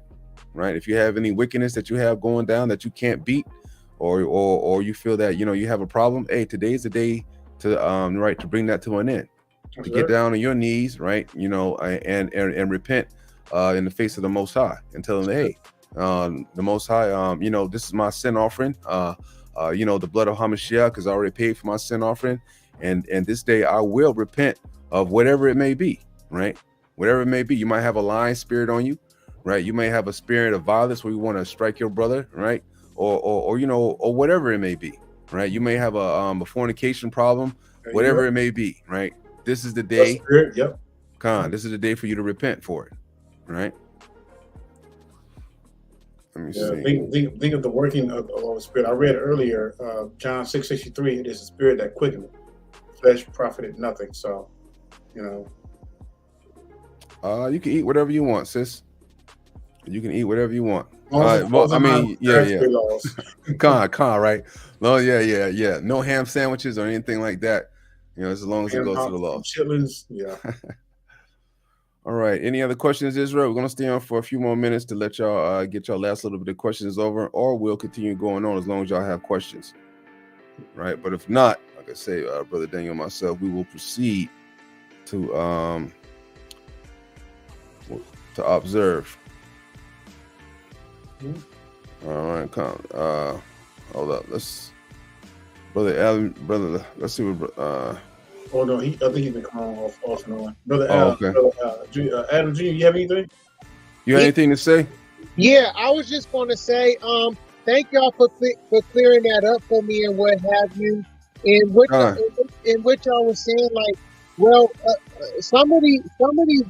right? If you have any wickedness that you have going down that you can't beat, or you feel that you have a problem, hey, today's the day to bring that to an end. To get down on your knees, right? And repent in the face of the Most High and tell Him, hey, The Most High, this is my sin offering. The blood of Hamashiach has already paid for my sin offering, and this day I will repent of whatever it may be, right? Whatever it may be. You might have a lying spirit on you, right? You may have a spirit of violence where you want to strike your brother, right? Or whatever it may be, right? You may have a fornication problem, whatever it may be, right? This is the day. Yep. This is the day for you to repent for it, right? Let me see. Think of the working of the Holy Spirit. I read earlier, John 6:63. It is the Spirit that quickeneth; flesh profited nothing. So, you can eat whatever you want, sis. You can eat whatever you want. Well, I mean, yeah. Con, right? No, yeah. No ham sandwiches or anything like that. As long as it goes to the law. Chitlins, yeah. All right. Any other questions, Israel? We're gonna stay on for a few more minutes to let y'all get y'all last little bit of questions over, or we'll continue going on as long as y'all have questions. Right. But if not, like I say, Brother Daniel and myself, we will proceed to observe. All right, come. Hold up. Let's see what. Oh no, I think he's been coming off and on. Brother Al, okay. Brother Adam Jr., you have anything? You have anything to say? Yeah, I was just going to say, thank y'all for clearing that up for me and what have you. In which I was saying, like, well, some of these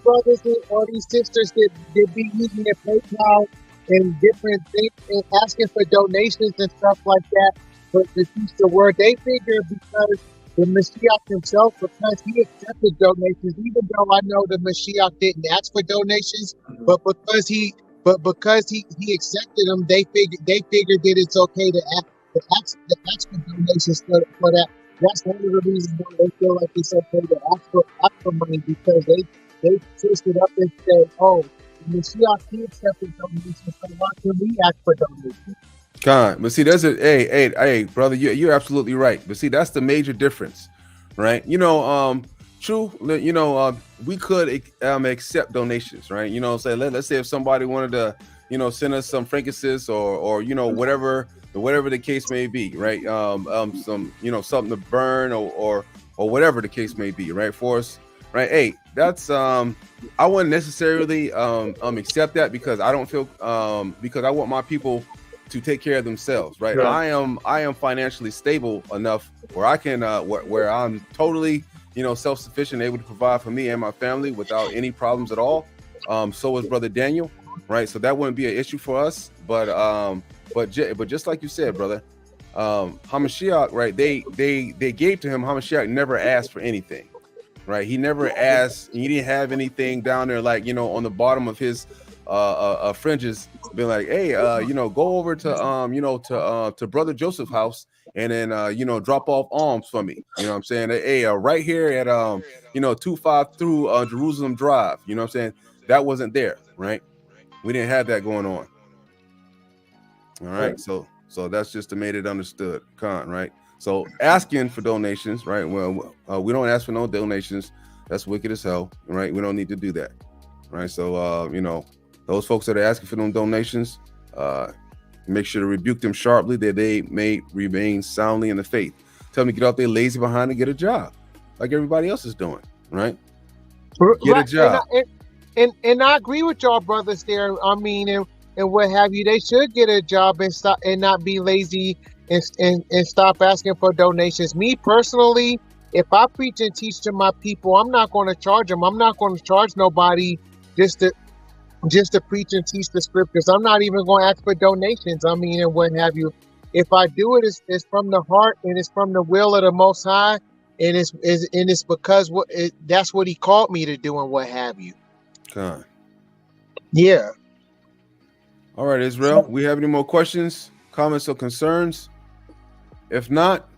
brothers or these sisters that be using their PayPal and different things and asking for donations and stuff like that, but to teach the word, they figure because the Mashiach himself, because he accepted donations, even though I know the Mashiach didn't ask for donations, but because he accepted them, they figured that it's okay to ask for donations for that. That's one of the reasons why they feel like it's okay to ask for money, because they twisted up and said, "Oh, the Mashiach he accepted donations, so why can we ask for donations?" But see, there's hey, brother, you're absolutely right. But see, that's the major difference, right? True. We could accept donations, right? Say let's say if somebody wanted to, send us some frankincense or whatever the case may be, right? Some something to burn or whatever the case may be, right? For us, right? Hey, that's I wouldn't necessarily accept that because I don't feel because I want my people to take care of themselves, right? Yeah. I am financially stable enough where I can where I'm totally self-sufficient, able to provide for me and my family without any problems at all. So is Brother Daniel, right? So that wouldn't be an issue for us. But just like you said, brother, Hamashiach, right? They gave to him. Hamashiach never asked for anything, right? He never asked. He didn't have anything down there like on the bottom of his fringes, being like, hey, go over to to Brother Joseph's house and then drop off alms for me. You know what I'm saying? Hey, right here at 25 through Jerusalem Drive. You know what I'm saying? That wasn't there, right? We didn't have that going on. All right, so that's just to make it understood, right? So asking for donations, right? Well, we don't ask for no donations. That's wicked as hell, right? We don't need to do that, right? So those folks that are asking for them donations, make sure to rebuke them sharply that they may remain soundly in the faith. Tell them to get off their lazy behind and get a job, like everybody else is doing, right? Get a job. And I agree with y'all brothers there. I mean, and what have you? They should get a job and stop and not be lazy and stop asking for donations. Me personally, if I preach and teach to my people, I'm not going to charge them. I'm not going to charge nobody just to preach and teach the scriptures. I'm not even going to ask for donations. I mean, and what have you. If I do it, it's from the heart and it's from the will of the Most High, and it's because that's what He called me to do and what have you. Okay. Yeah. All right, Israel. We have any more questions, comments, or concerns? If not,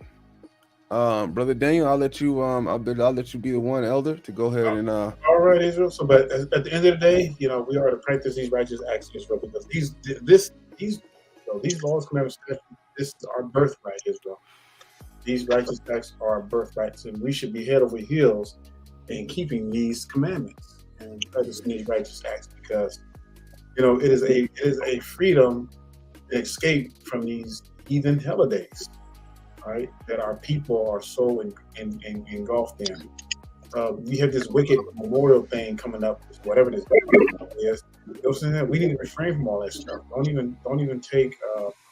Brother Daniel, I'll let you be the one elder to go ahead and all right, Israel. So, but at the end of the day, we are to practice these righteous acts, Israel, because these laws, commandments, this is our birthright, Israel. These righteous acts are our birthrights, and we should be head over heels in keeping these commandments and practicing these righteous acts, because You know, it is a freedom, escape from these heathen holidays, right? That our people are so engulfed in. We have this wicked memorial thing coming up, whatever this is. You know what I'm saying? We need to refrain from all that stuff. Don't even take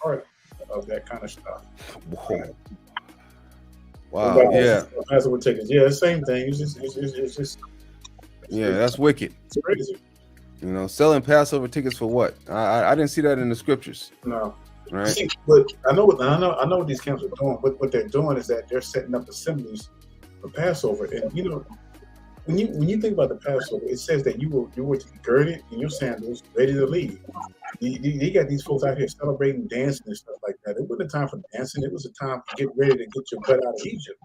part of that kind of stuff. Whoa. Wow. Yeah. Passover tickets. Yeah, the same thing. It's just yeah, that's wicked. It's crazy. You know, selling Passover tickets for what? I didn't see that in the scriptures. No. Right. See, but I know what these camps are doing. What they're doing is that they're setting up assemblies for Passover. And you know, when you think about the Passover, it says that you were to be girded in your sandals, ready to leave. You got these folks out here celebrating, dancing and stuff like that. It wasn't a time for dancing. It was a time to get ready to get your butt out of Egypt.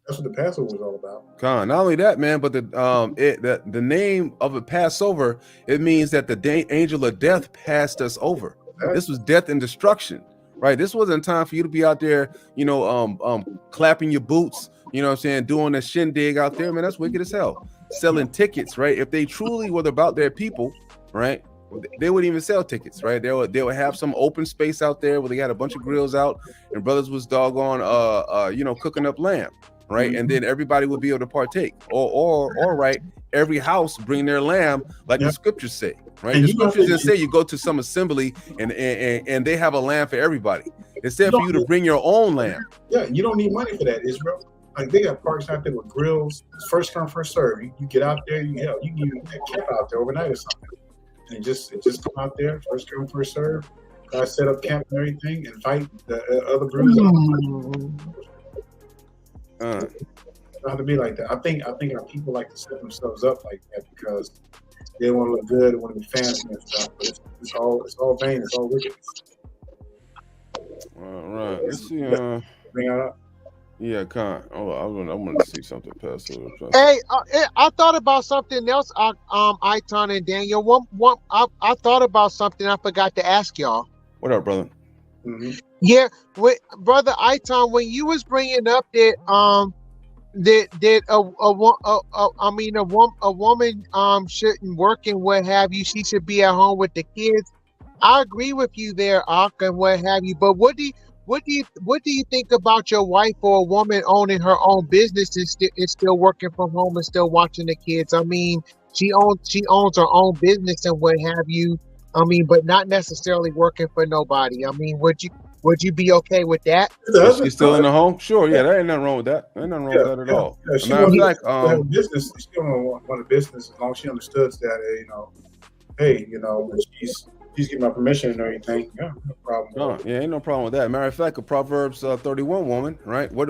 That's what the Passover was all about. Not only that, man, but the name of a Passover, it means that the angel of death passed us over. This was death and destruction, right? This wasn't time for you to be out there, you know, clapping your boots, you know what I'm saying, doing a shindig out there, man. That's wicked as hell. Selling tickets, right? If they truly were about their people, right, they wouldn't even sell tickets, right? They would have some open space out there where they got a bunch of grills out and brothers was doggone you know, cooking up lamb, right? Mm-hmm. And then everybody would be able to partake. Or right, every house bring their lamb, like the scriptures say, right? And the scriptures just say you go to some assembly and they have a lamb for everybody. It said for you to bring your own lamb. Yeah, you don't need money for that, Israel. Like they got parks out there with grills, first come, first serve. You get out there, you can even camp out there overnight or something. And just come out there, first come, first serve. Set up camp and everything, and fight the other brews. Don't have to be like that. I think our people like to set themselves up like that because they want to look good, they want to be fancy and stuff. But it's all vain, it's all wicked. All right. Let's see. Bring that up. Yeah, Con. Oh, I want to see something Passover. Hey, I thought about something else. Iton and Daniel. I thought about something I forgot to ask y'all. What up, brother? Mm-hmm. Yeah, brother Iton, when you was bringing up that a woman shouldn't work and what have you, she should be at home with the kids. I agree with you there, Ak, and what have you. But what do you think about your wife or a woman owning her own business and still working from home and still watching the kids? I mean, she owns her own business and what have you. I mean, but not necessarily working for nobody. I mean, would you be okay with that? She's still in the home? Sure, yeah, there ain't nothing wrong with that. Ain't nothing wrong with that at all. Yeah, she have a business. She don't want a business as long as she understands that, you know, hey, you know, she's giving my permission and everything. Yeah, no problem. Yeah, ain't no problem with that. Matter of fact, a Proverbs 31 woman, right? What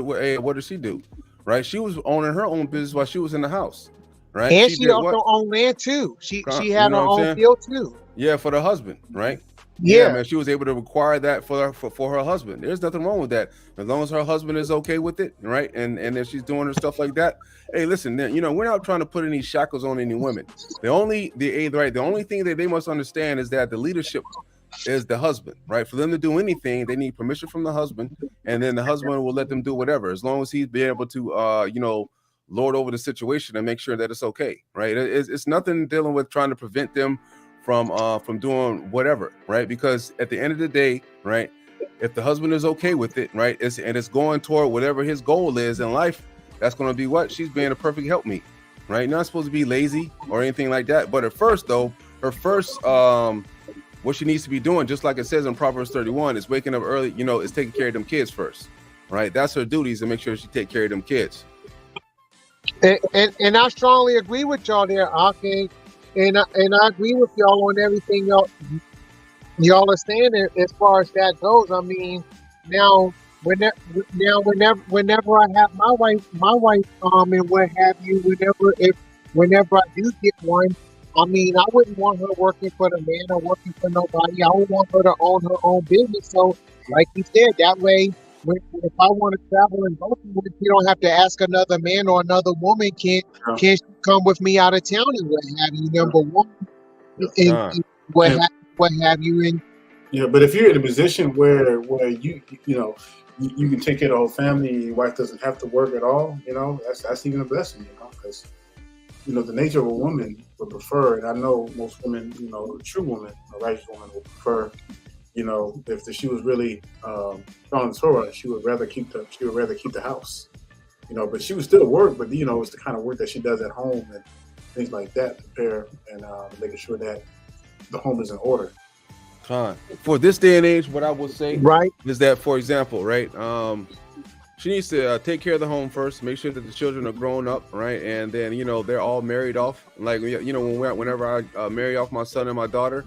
did she do? Right? She was owning her own business while she was in the house, right? And she also owned land too. She had her own field too. Yeah, for the husband, right? Yeah, man, she was able to require that for her husband. There's nothing wrong with that, as long as her husband is okay with it, right? And if she's doing her stuff like that, hey, listen, you know, we're not trying to put any shackles on any women. The only thing that they must understand is that the leadership is the husband, right? For them to do anything, they need permission from the husband, and then the husband will let them do whatever, as long as he's be able to, you know, lord over the situation and make sure that it's okay, right? It's nothing dealing with trying to prevent them from doing whatever, right? Because at the end of the day, right, if the husband is okay with it, right, it's going toward whatever his goal is in life, that's going to be what she's being a perfect helpmeet, right? Not supposed to be lazy or anything like that. But at first, though, what she needs to be doing, just like it says in Proverbs 31, is waking up early, you know, is taking care of them kids first, right? That's her duties, to make sure she take care of them kids. And I strongly agree with y'all there, Ak. And I agree with y'all on everything y'all are saying as far as that goes. I mean, whenever I have my wife, and what have you, whenever I do get one, I mean, I wouldn't want her working for the man or working for nobody. I would want her to own her own business. So, like you said, that way, if I want to travel and go somewhere, you don't have to ask another man or another woman, can she come with me out of town and what have you, number one, and what have you. And yeah, but if you're in a position where you know you can take care of the whole family and your wife doesn't have to work at all, you know, that's even a blessing, you know, because the nature of a woman would prefer, and I know most women, a true woman, a righteous woman would prefer, if she was really following Torah, she would rather keep the house, but she would still work, but it's the kind of work that she does at home and things like that, prepare and making sure that the home is in order. For this day and age, what I would say Right. is that, for example, right, she needs to take care of the home first, make sure that the children are grown up, right, and then they're all married off. Like whenever I marry off my son and my daughter,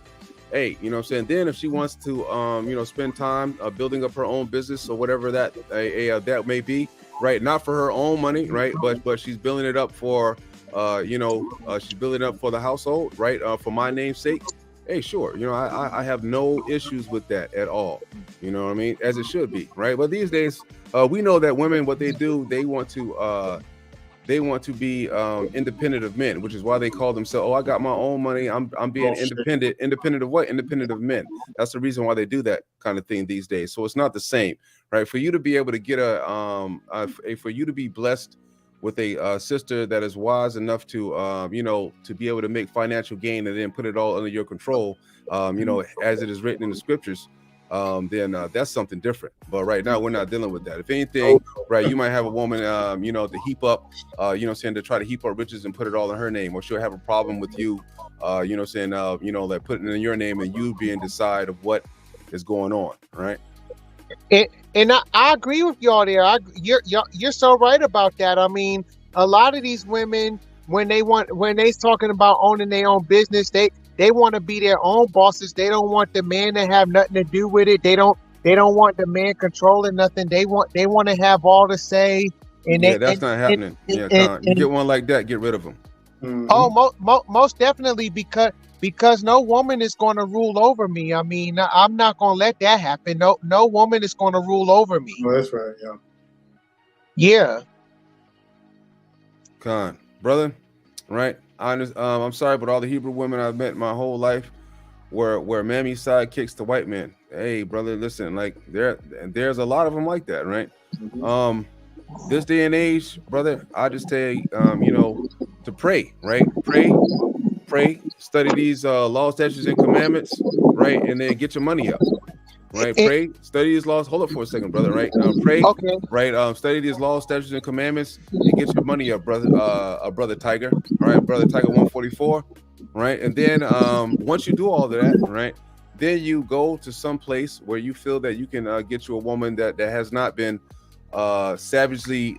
hey, what I'm saying. Then if she wants to spend time building up her own business or whatever that that may be, right, not for her own money, right, but she's building it up for she's building it up for the household, right, for my name's sake. Hey, sure. I have no issues with that at all. You know what I mean? As it should be, right? But these days, we know that women, what they do, they want to be independent of men, which is why they call themselves, oh, I got my own money. I'm being independent. Independent of what? Independent of men. That's the reason why they do that kind of thing these days. So it's not the same, right? For you to be able to get for you to be blessed with a sister that is wise enough to to be able to make financial gain and then put it all under your control, as it is written in the scriptures, then that's something different. But right now we're not dealing with that. If anything, right, you might have a woman to heap up to try to heap up riches and put it all in her name, or she'll have a problem with you like putting it in your name and you being decide of what is going on, right? And I agree with y'all there. You're so right about that. I mean, a lot of these women, when they talking about owning their own business, they want to be their own bosses. They don't want the man to have nothing to do with it. They don't want the man controlling nothing. They want to have all the say. And that's not happening. You get one like that, get rid of them. Mm-hmm. Oh, most definitely, because no woman is going to rule over me. I mean, I'm not going to let that happen. No woman is going to rule over me. Oh, that's right. Yeah. Yeah. Brother, right? I'm sorry, but all the Hebrew women I've met my whole life were mammy sidekicks to white men. Hey, brother, listen, like there's a lot of them like that, right? Mm-hmm. This day and age, brother, I just say, to pray, right? Pray, study these laws, statutes, and commandments, right? And then get your money up, right? Pray, study these laws. Hold up for a second, brother, right? Pray, okay, right? Study these laws, statutes, and commandments, and get your money up, brother. Brother Tiger, all right, brother Tiger 144, right? And then once you do all of that, right, then you go to some place where you feel that you can get you a woman that has not been savagely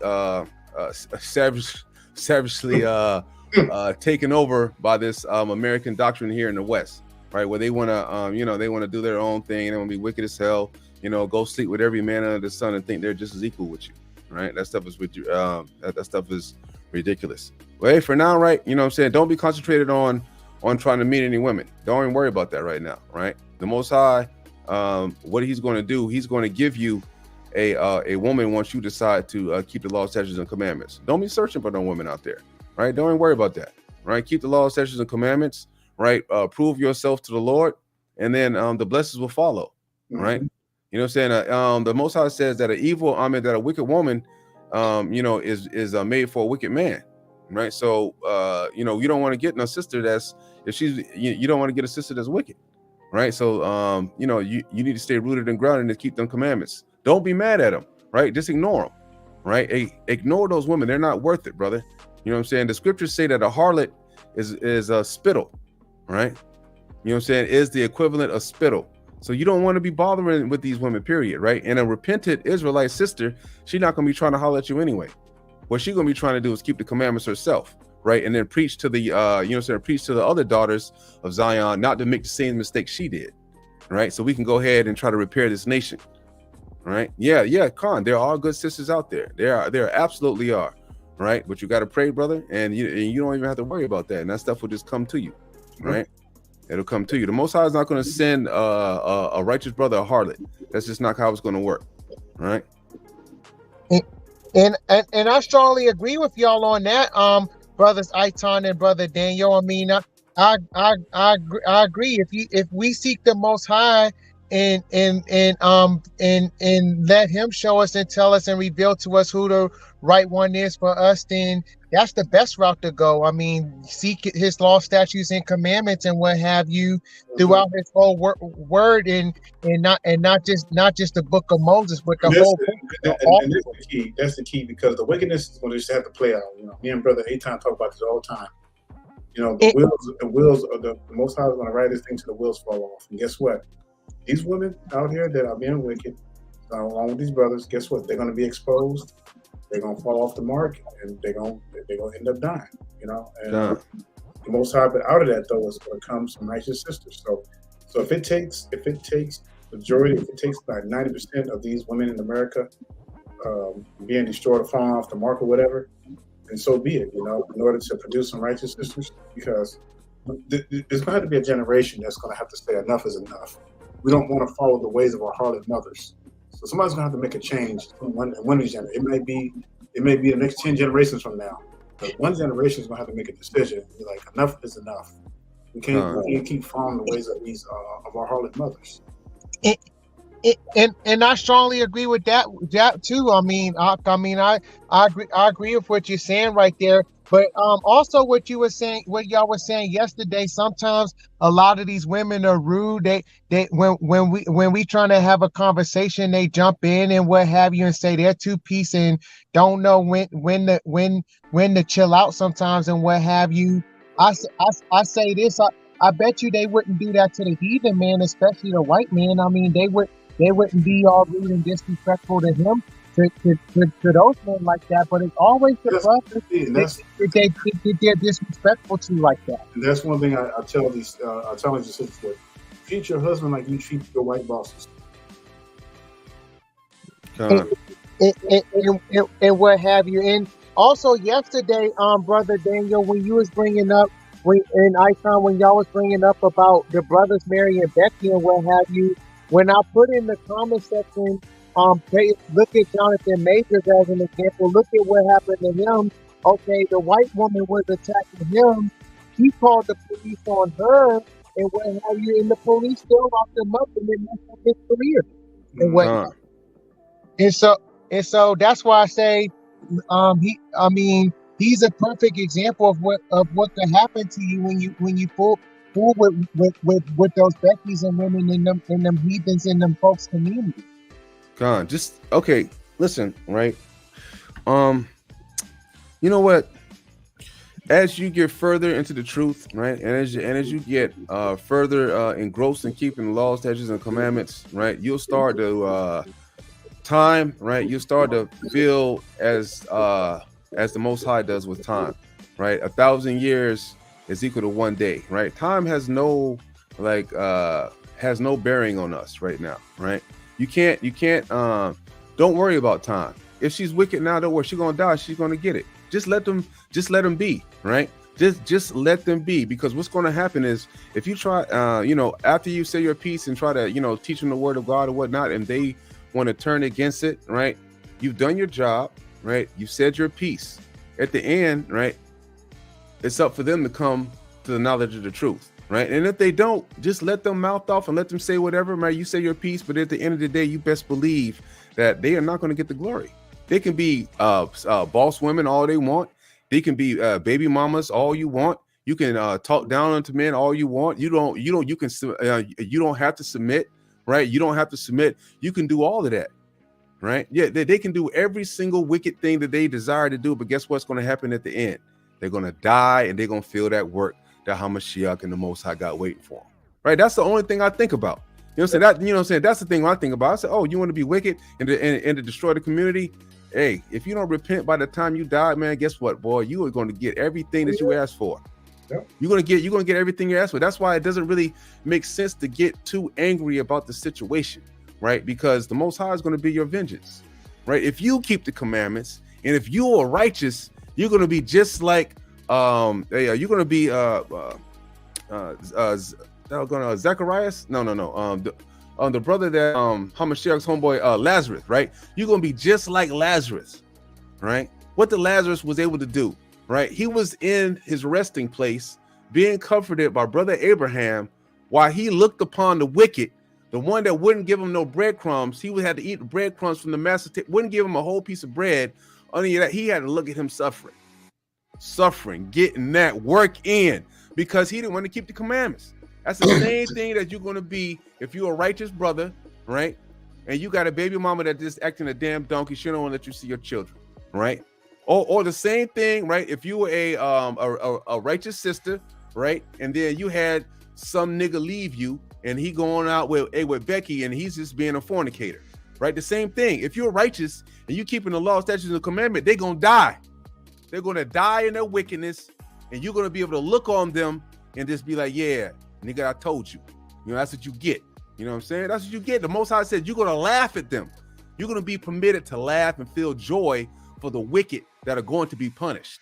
taken over by this American doctrine here in the West, right? Where they want to, they want to do their own thing. They want to be wicked as hell, go sleep with every man under the sun and think they're just as equal with you, right? That stuff is with you. That stuff is ridiculous. Well, hey, for now, right? You know what I'm saying? Don't be concentrated on trying to meet any women. Don't even worry about that right now, right? The Most High, what he's going to do, he's going to give you a woman once you decide to keep the law, statutes, and commandments. Don't be searching for no women out there, right? Don't even worry about that, right? Keep the law, statutes, and commandments, right? Prove yourself to the Lord, and then the blessings will follow, right? You know what I'm saying? The Most High says that that a wicked woman, is made for a wicked man, right? So, you don't want to get no sister you don't want to get a sister that's wicked, right? So, you need to stay rooted and grounded and keep them commandments. Don't be mad at them, right? Just ignore them, right? Ignore those women. They're not worth it, brother. You know what I'm saying? The scriptures say that a harlot is a spittle, right? You know what I'm saying? Is the equivalent of spittle. So you don't want to be bothering with these women, period, right? And a repentant Israelite sister, she's not going to be trying to holler at you anyway. What she's going to be trying to do is keep the commandments herself, right? And then preach to the, preach to the other daughters of Zion, not to make the same mistake she did, right? So we can go ahead and try to repair this nation, right? Yeah, Khan, there are good sisters out there. There absolutely are, right? But you got to pray, brother, and you don't even have to worry about that. And that stuff will just come to you, right? It'll come to you. The Most High is not going to send a righteous brother a harlot. That's just not how it's going to work, right? And I strongly agree with y'all on that, brothers Aitan and brother Daniel. I mean, I agree. If we seek the Most High and let Him show us and tell us and reveal to us who the right one is for us, then that's the best route to go. I mean, seek his law, statutes, and commandments, and what have you, throughout his whole word, and not just the book of Moses, but the whole book. And that's the key. That's the key, because the wickedness is going to just have to play out. You know, me and Brother Eitan talk about this all the time. You know, the wheels are the Most High is going to ride this thing till the wheels fall off. And guess what? These women out here that are being wicked, along with these brothers, guess what? They're going to be exposed. They're going to fall off the mark, and they're going to end up dying. You know, and the Most High, but out of that though is going to come some righteous sisters. So if it takes majority, if it takes like 90% of these women in America being destroyed or falling off the mark or whatever, and so be it, you know, in order to produce some righteous sisters, because there's going to have to be a generation that's going to have to say enough is enough. We don't want to follow the ways of our harlot mothers. So somebody's going to have to make a change in one of these generations. It may be the next 10 generations from now. But one generation is going to have to make a decision. Be like, enough is enough. We can't keep following the ways of these of our harlot mothers. And I strongly agree with that too. I mean, I agree with what you're saying right there. But also what y'all were saying yesterday. Sometimes a lot of these women are rude. They when we trying to have a conversation, they jump in and what have you and say they're two-piece and don't know when to chill out sometimes and what have you. I say this. I bet you they wouldn't do that to the heathen man, especially the white man. I mean, they wouldn't be all rude and disrespectful to him, to those men like that. But it's always the brothers they're disrespectful to like that. And that's one thing I tell these sisters: treat your husband like you treat your white bosses. And what have you. And also yesterday, Brother Daniel, when you was bringing up, when y'all was bringing up about the brothers Mary and Becky and what have you, when I put in the comment section, look at Jonathan Majors as an example. Look at what happened to him. Okay, the white woman was attacking him. He called the police on her and what have you, and the police still locked him up and then messed up his career and what. And so that's why I say, he's a perfect example of what can happen to you when you fool with those Beckys and women in them heathens in them folks community. Just okay. Listen, right? You know what? As you get further into the truth, right, and as you get further engrossed in keeping the laws, statutes, and commandments, right, you'll start to time, right? You'll start to feel as the Most High does with time, right? 1,000 years is equal to 1 day, right? Time has no bearing on us right now, right? You can't don't worry about time. If she's wicked now, don't worry, she's gonna die, she's gonna get it. Just let them be, right? Just let them be, because what's going to happen is if you try, after you say your piece and try to, teach them the word of God or whatnot, and they want to turn against it, right? You've done your job, right? You've said your piece. At the end, right? It's up for them to come to the knowledge of the truth, right? And if they don't, just let them mouth off and let them say whatever, right? You say your piece, but at the end of the day, you best believe that they are not going to get the glory. They can be boss women all they want. They can be baby mamas all you want. You can talk down to men all you want. You don't have to submit, right? You don't have to submit. You can do all of that, right? Yeah, they can do every single wicked thing that they desire to do. But guess what's going to happen at the end? They're going to die, and they're going to feel that work that Hamashiach and the Most High got waiting for them, right? That's the only thing I think about. You know what I'm saying? That's the thing I think about. I say, oh, you want to be wicked and to destroy the community? Hey, if you don't repent by the time you die, man, guess what, boy? You are going to get everything that you asked for. Yep. You're gonna get everything you asked for. That's why it doesn't really make sense to get too angry about the situation, right? Because the Most High is going to be your vengeance, right? If you keep the commandments and if you are righteous, you're going to be just like you're going to be Zacharias. No. The brother that Hamashiach's homeboy Lazarus, right? You're gonna be just like Lazarus, right? What the Lazarus was able to do, right? He was in his resting place, being comforted by brother Abraham, while he looked upon the wicked, the one that wouldn't give him no breadcrumbs. He would have to eat the breadcrumbs from the master, wouldn't give him a whole piece of bread. Only that he had to look at him suffering, suffering, getting that work in, because he didn't want to keep the commandments. That's the same thing that you're going to be if you're a righteous brother, right? And you got a baby mama that just acting a damn donkey. She don't want to let you see your children, right? Or the same thing, right? If you were a righteous sister, right? And then you had some nigga leave you and he going out with Becky and he's just being a fornicator, right? The same thing. If you're righteous and you keeping the law, statutes, and the commandment, they're going to die. They're going to die in their wickedness, and you're going to be able to look on them and just be like, yeah, nigga, I told you. You know, that's what you get. You know what I'm saying? That's what you get. The Most High said you're going to laugh at them. You're going to be permitted to laugh and feel joy for the wicked that are going to be punished.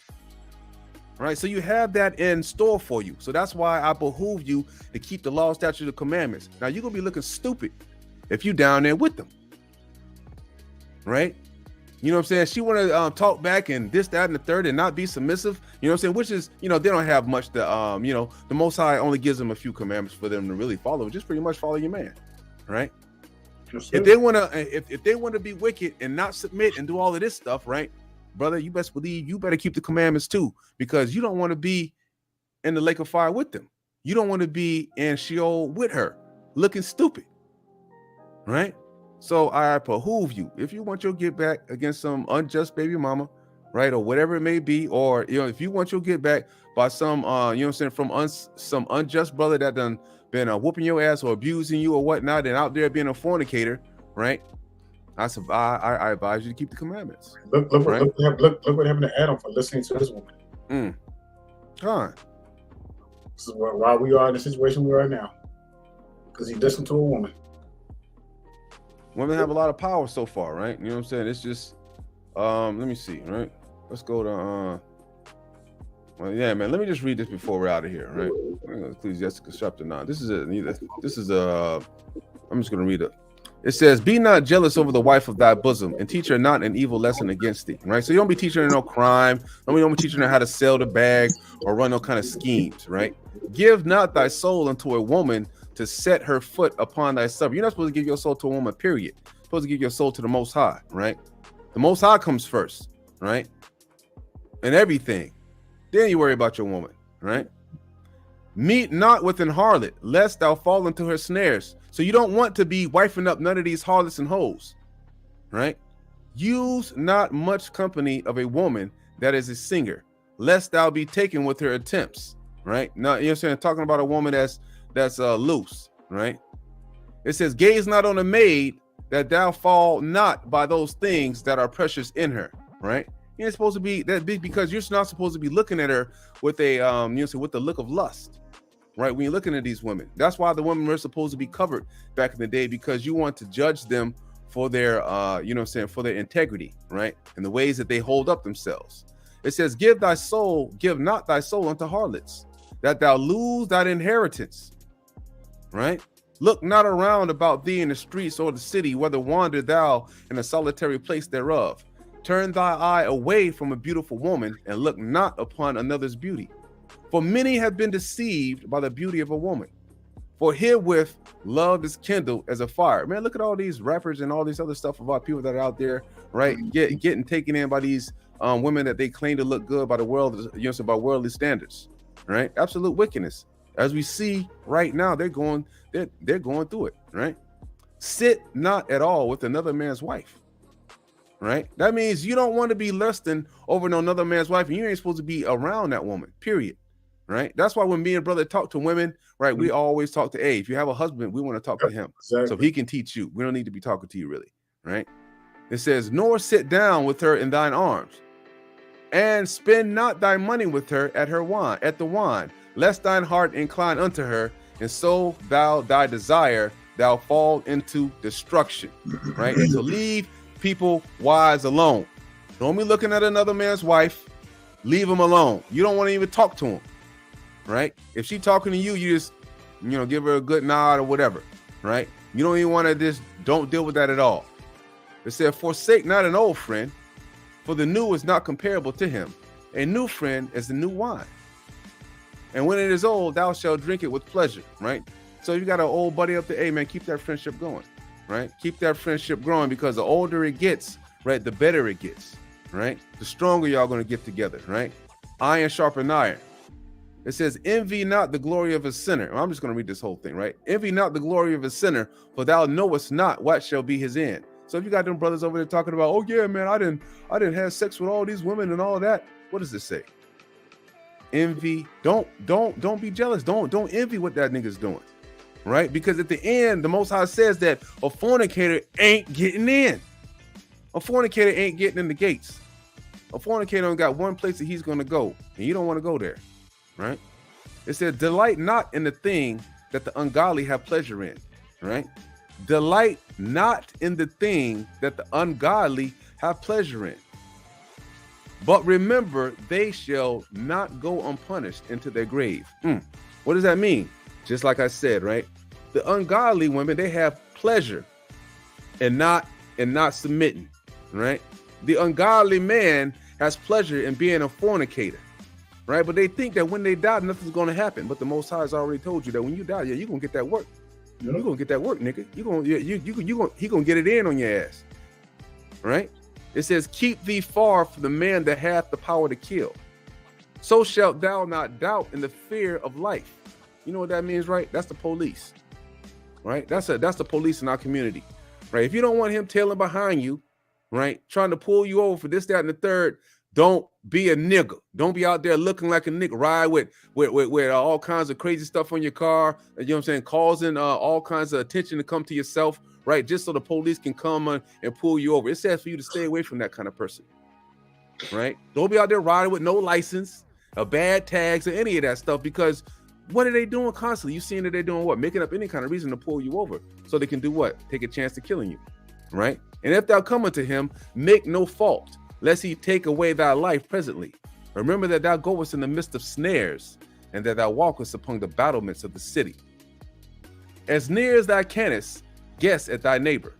All right, so you have that in store for you. So that's why I behoove you to keep the law, statutes, and the commandments. Now, you're going to be looking stupid if you down there with them. Right? You know what I'm saying? She want to talk back and this, that, and the third and not be submissive. You know what I'm saying? Which is, you know, they don't have much to, you know, the Most High only gives them a few commandments for them to really follow. Just pretty much follow your man. Right? If they want to, if they want to be wicked and not submit and do all of this stuff, right, brother, you best believe you better keep the commandments too, because you don't want to be in the lake of fire with them. You don't want to be in Sheol with her, looking stupid, right? So I behoove you, if you want your get back against some unjust baby mama, right, or whatever it may be, or you know, if you want your get back by some, you know what I'm saying, from some unjust brother that done been whooping your ass or abusing you or whatnot, and out there being a fornicator, right? I advise you to keep the commandments. Look what happened to Adam for listening to this woman. Huh. This is why we are in the situation we are now, because he listened to a woman. Women have a lot of power so far, right? You know what I'm saying? It's just, let me see, right? Let's go to, well, yeah, man. Let me just read this before we're out of here, right? Ecclesiasticus chapter 9. This is I'm just gonna read it. It says, "Be not jealous over the wife of thy bosom, and teach her not an evil lesson against thee." Right? So you don't be teaching her no crime. Don't be teaching her how to sell the bag or run no kind of schemes, right? "Give not thy soul unto a woman to set her foot upon thy supper." You're not supposed to give your soul to a woman, period. You're supposed to give your soul to the Most High, right? The Most High comes first, right? And everything. Then you worry about your woman, right? "Meet not with an harlot, lest thou fall into her snares." So you don't want to be wifing up none of these harlots and hoes, right? "Use not much company of a woman that is a singer, lest thou be taken with her attempts," right? Now, you know what I'm saying? Talking about a woman that's loose, right? It says, "Gaze not on a maid, that thou fall not by those things that are precious in her," right? You ain't supposed to be that big, because you're not supposed to be looking at her with a with the look of lust, right? When you're looking at these women, that's why the women were supposed to be covered back in the day, because you want to judge them for their for their integrity, right? And the ways that they hold up themselves. It says, give not thy soul unto harlots, that thou lose thine inheritance, right? "Look not around about thee in the streets or the city, whether wander thou in a solitary place thereof. Turn thy eye away from a beautiful woman, and look not upon another's beauty. For many have been deceived by the beauty of a woman. For herewith love is kindled as a fire." Man, look at all these rappers and all these other stuff about people that are out there, right? Getting taken in by these women that they claim to look good by the world, by worldly standards, right? Absolute wickedness. As we see right now, they're going through it, right? "Sit not at all with another man's wife." Right? That means you don't want to be lusting over another man's wife, and you ain't supposed to be around that woman, period. Right? That's why when me and brother talk to women, right, we always talk to, hey, if you have a husband, we want to talk to him. Exactly. So he can teach you. We don't need to be talking to you, really. Right? It says, "Nor sit down with her in thine arms, and spend not thy money with her at the wine, lest thine heart incline unto her, and so thy desire thou fall into destruction." Right? And to leave people wives alone. Don't be looking at another man's wife. Leave him alone. You don't want to even talk to him, right? If she talking to you, you just, give her a good nod or whatever, right? You don't even want to don't deal with that at all. It said, "Forsake not an old friend, for the new is not comparable to him. A new friend is the new wine. And when it is old, thou shalt drink it with pleasure," right? So if you got an old buddy up there, hey man, keep that friendship going. Right? Keep that friendship growing, because the older it gets, right, the better it gets, right? The stronger y'all going to get together, right? iron sharpen iron. It says, envy not the glory of a sinner. I'm just going to read this whole thing, right? Envy not the glory of a sinner, for thou knowest not what shall be his end. So if you got them brothers over there talking about, oh yeah, man, I didn't have sex with all these women and all that. What does it say? Envy. Don't be jealous. Don't envy what that nigga's doing, right? Because at the end, the Most High says that a fornicator ain't getting in. A fornicator ain't getting in the gates. A fornicator only got one place that he's going to go, and you don't want to go there, right? It says, delight not in the thing that the ungodly have pleasure in, right? Delight not in the thing that the ungodly have pleasure in. But remember, they shall not go unpunished into their grave. What does that mean? Just like I said, right? The ungodly women, they have pleasure and not submitting, right? The ungodly man has pleasure in being a fornicator, right? But they think that when they die, nothing's going to happen. But the Most High has already told you that when you die, yeah, you're going to get that work. You're going to get that work, nigga. He going to get it in on your ass, right? It says, keep thee far from the man that hath the power to kill. So shalt thou not doubt in the fear of life. You know what that means, right? That's the police, right? That's the police in our community, right? If you don't want him tailing behind you, right, trying to pull you over for this, that, and the third, don't be a nigga. Don't be out there looking like a nigga. Ride with all kinds of crazy stuff on your car. You know what I'm saying? Causing all kinds of attention to come to yourself, right? Just so the police can come on and pull you over. It says for you to stay away from that kind of person, right? Don't be out there riding with no license, bad tags, or any of that stuff, because what are they doing constantly? You seeing that they're doing what? Making up any kind of reason to pull you over so they can do what? Take a chance to killing you, right? And if thou come unto him, make no fault, lest he take away thy life presently. Remember that thou goest in the midst of snares, and that thou walkest upon the battlements of the city. As near as thou canst, guess at thy neighbor,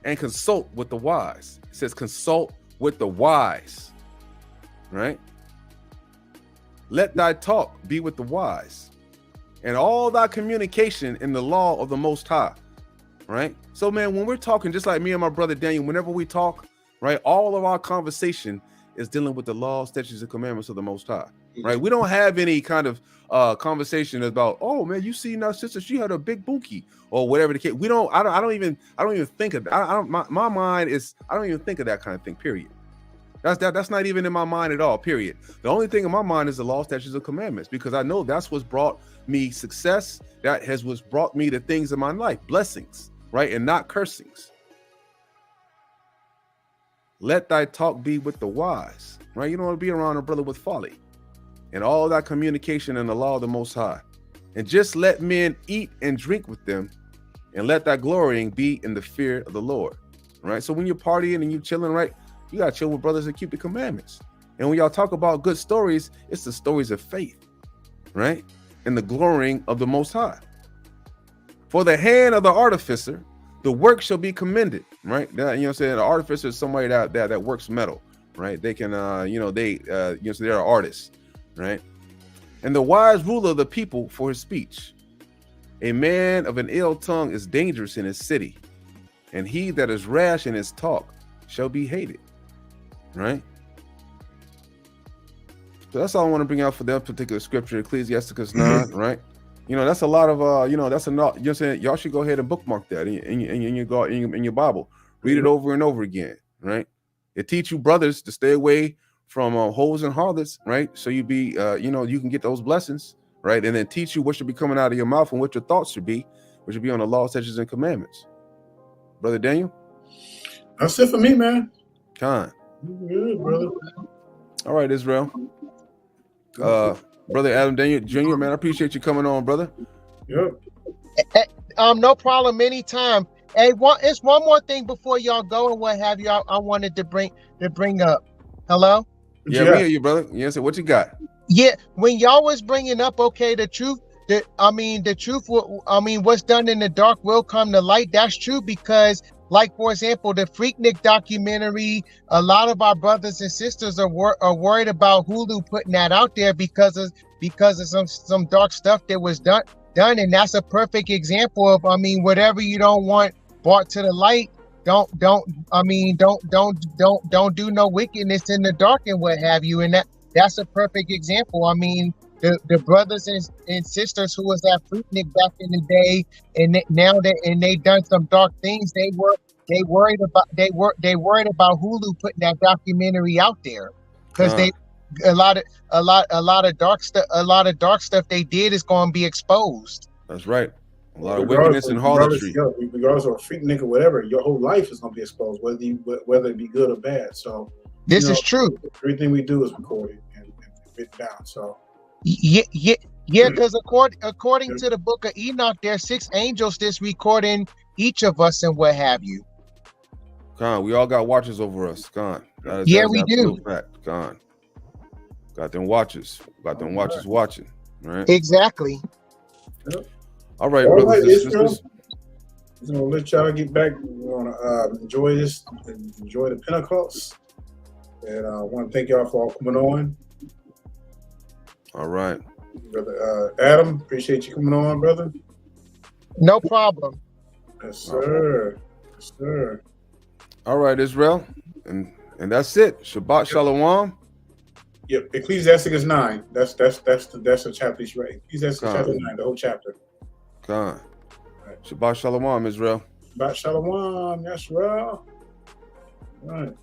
and consult with the wise. It says consult with the wise, right? Let thy talk be with the wise, and all thy communication in the law of the Most High, right? So, man, when we're talking, just like me and my brother Daniel, whenever we talk, right, all of our conversation is dealing with the law, statutes, and commandments of the Most High, right? We don't have any kind of conversation about, oh man, you see now, sister, she had a big bookie or whatever the case. I don't even think of that. My mind is, I don't even think of that kind of thing, period. That's not even in my mind at all, period. The only thing in my mind is the law, statutes, and commandments, because I know that's what's brought me success. That has what's brought me the things in my life, blessings, right? And not cursings. Let thy talk be with the wise, right? You don't want to be around a brother with folly. And all that communication in the law of the Most High. And just let men eat and drink with them, and let thy glorying be in the fear of the Lord, right? So when you're partying and you're chilling, right, you got to chill with brothers that keep the commandments. And when y'all talk about good stories, it's the stories of faith, right? And the glorying of the Most High. For the hand of the artificer, the work shall be commended, right? That, you know what I'm saying? The artificer is somebody that works metal, right? They can, so they're artists, right? And the wise ruler of the people for his speech. A man of an ill tongue is dangerous in his city, and he that is rash in his talk shall be hated, right? So that's all I want to bring out for that particular scripture, Ecclesiasticus 9, right? You know, that's a lot of, that's a lot, you know what I'm saying? Y'all should go ahead and bookmark that in your Bible. Read it over and over again, right? It teach you brothers to stay away from hoes and harlots, right? So you be, you can get those blessings, right? And then teach you what should be coming out of your mouth and what your thoughts should be, which should be on the law, statutes, and commandments. Brother Daniel? That's it for me, man. Khan. Good, brother. All right, Israel. Brother Adam Daniel Jr., man, I appreciate you coming on, brother. Yep. No problem, anytime. Hey, it's one more thing before y'all go and what have you. I wanted to bring up. Hello? Yeah, we hear you, brother. Yeah, so what you got? Yeah, when y'all was bringing up, okay, the truth, what's done in the dark will come to light. That's true, because, like, for example, the Freaknik documentary, a lot of our brothers and sisters are worried about Hulu putting that out there because of some dark stuff that was done, and that's a perfect example of, whatever you don't want brought to the light, don't do no wickedness in the dark and what have you. And that's a perfect example. I mean, the brothers and sisters who was at Freaknik back in the day, and they done some dark things. They worried about Hulu putting that documentary out there, because a lot of dark stuff they did is going to be exposed. That's right. A lot of wickedness and harlotry. Regardless of a freak nigga, whatever, your whole life is going to be exposed, whether it be good or bad. So this is true. Everything we do is recorded and written down. So yeah, because according to the book of Enoch, there are 6 angels that's recording each of us and what have you. We all got watchers over us. We do. Fact. Got them watchers. Got them watchers watching. Right. Exactly. Yep. All right, brothers and sisters. I'm gonna let y'all get back. We're gonna enjoy this, enjoy the Pentecost, and I want to thank y'all for all coming on. All right, brother Adam, appreciate you coming on, brother. No problem. Yes, sir. Yes, sir. All right, Israel, and that's it. Shabbat Shalom. Yep, Ecclesiastes 9. That's the chapter he's right. Ecclesiastes chapter 9, the whole chapter. Right. Shabbat Shalom, Israel. Shabbat Shalom, Yashra. All right.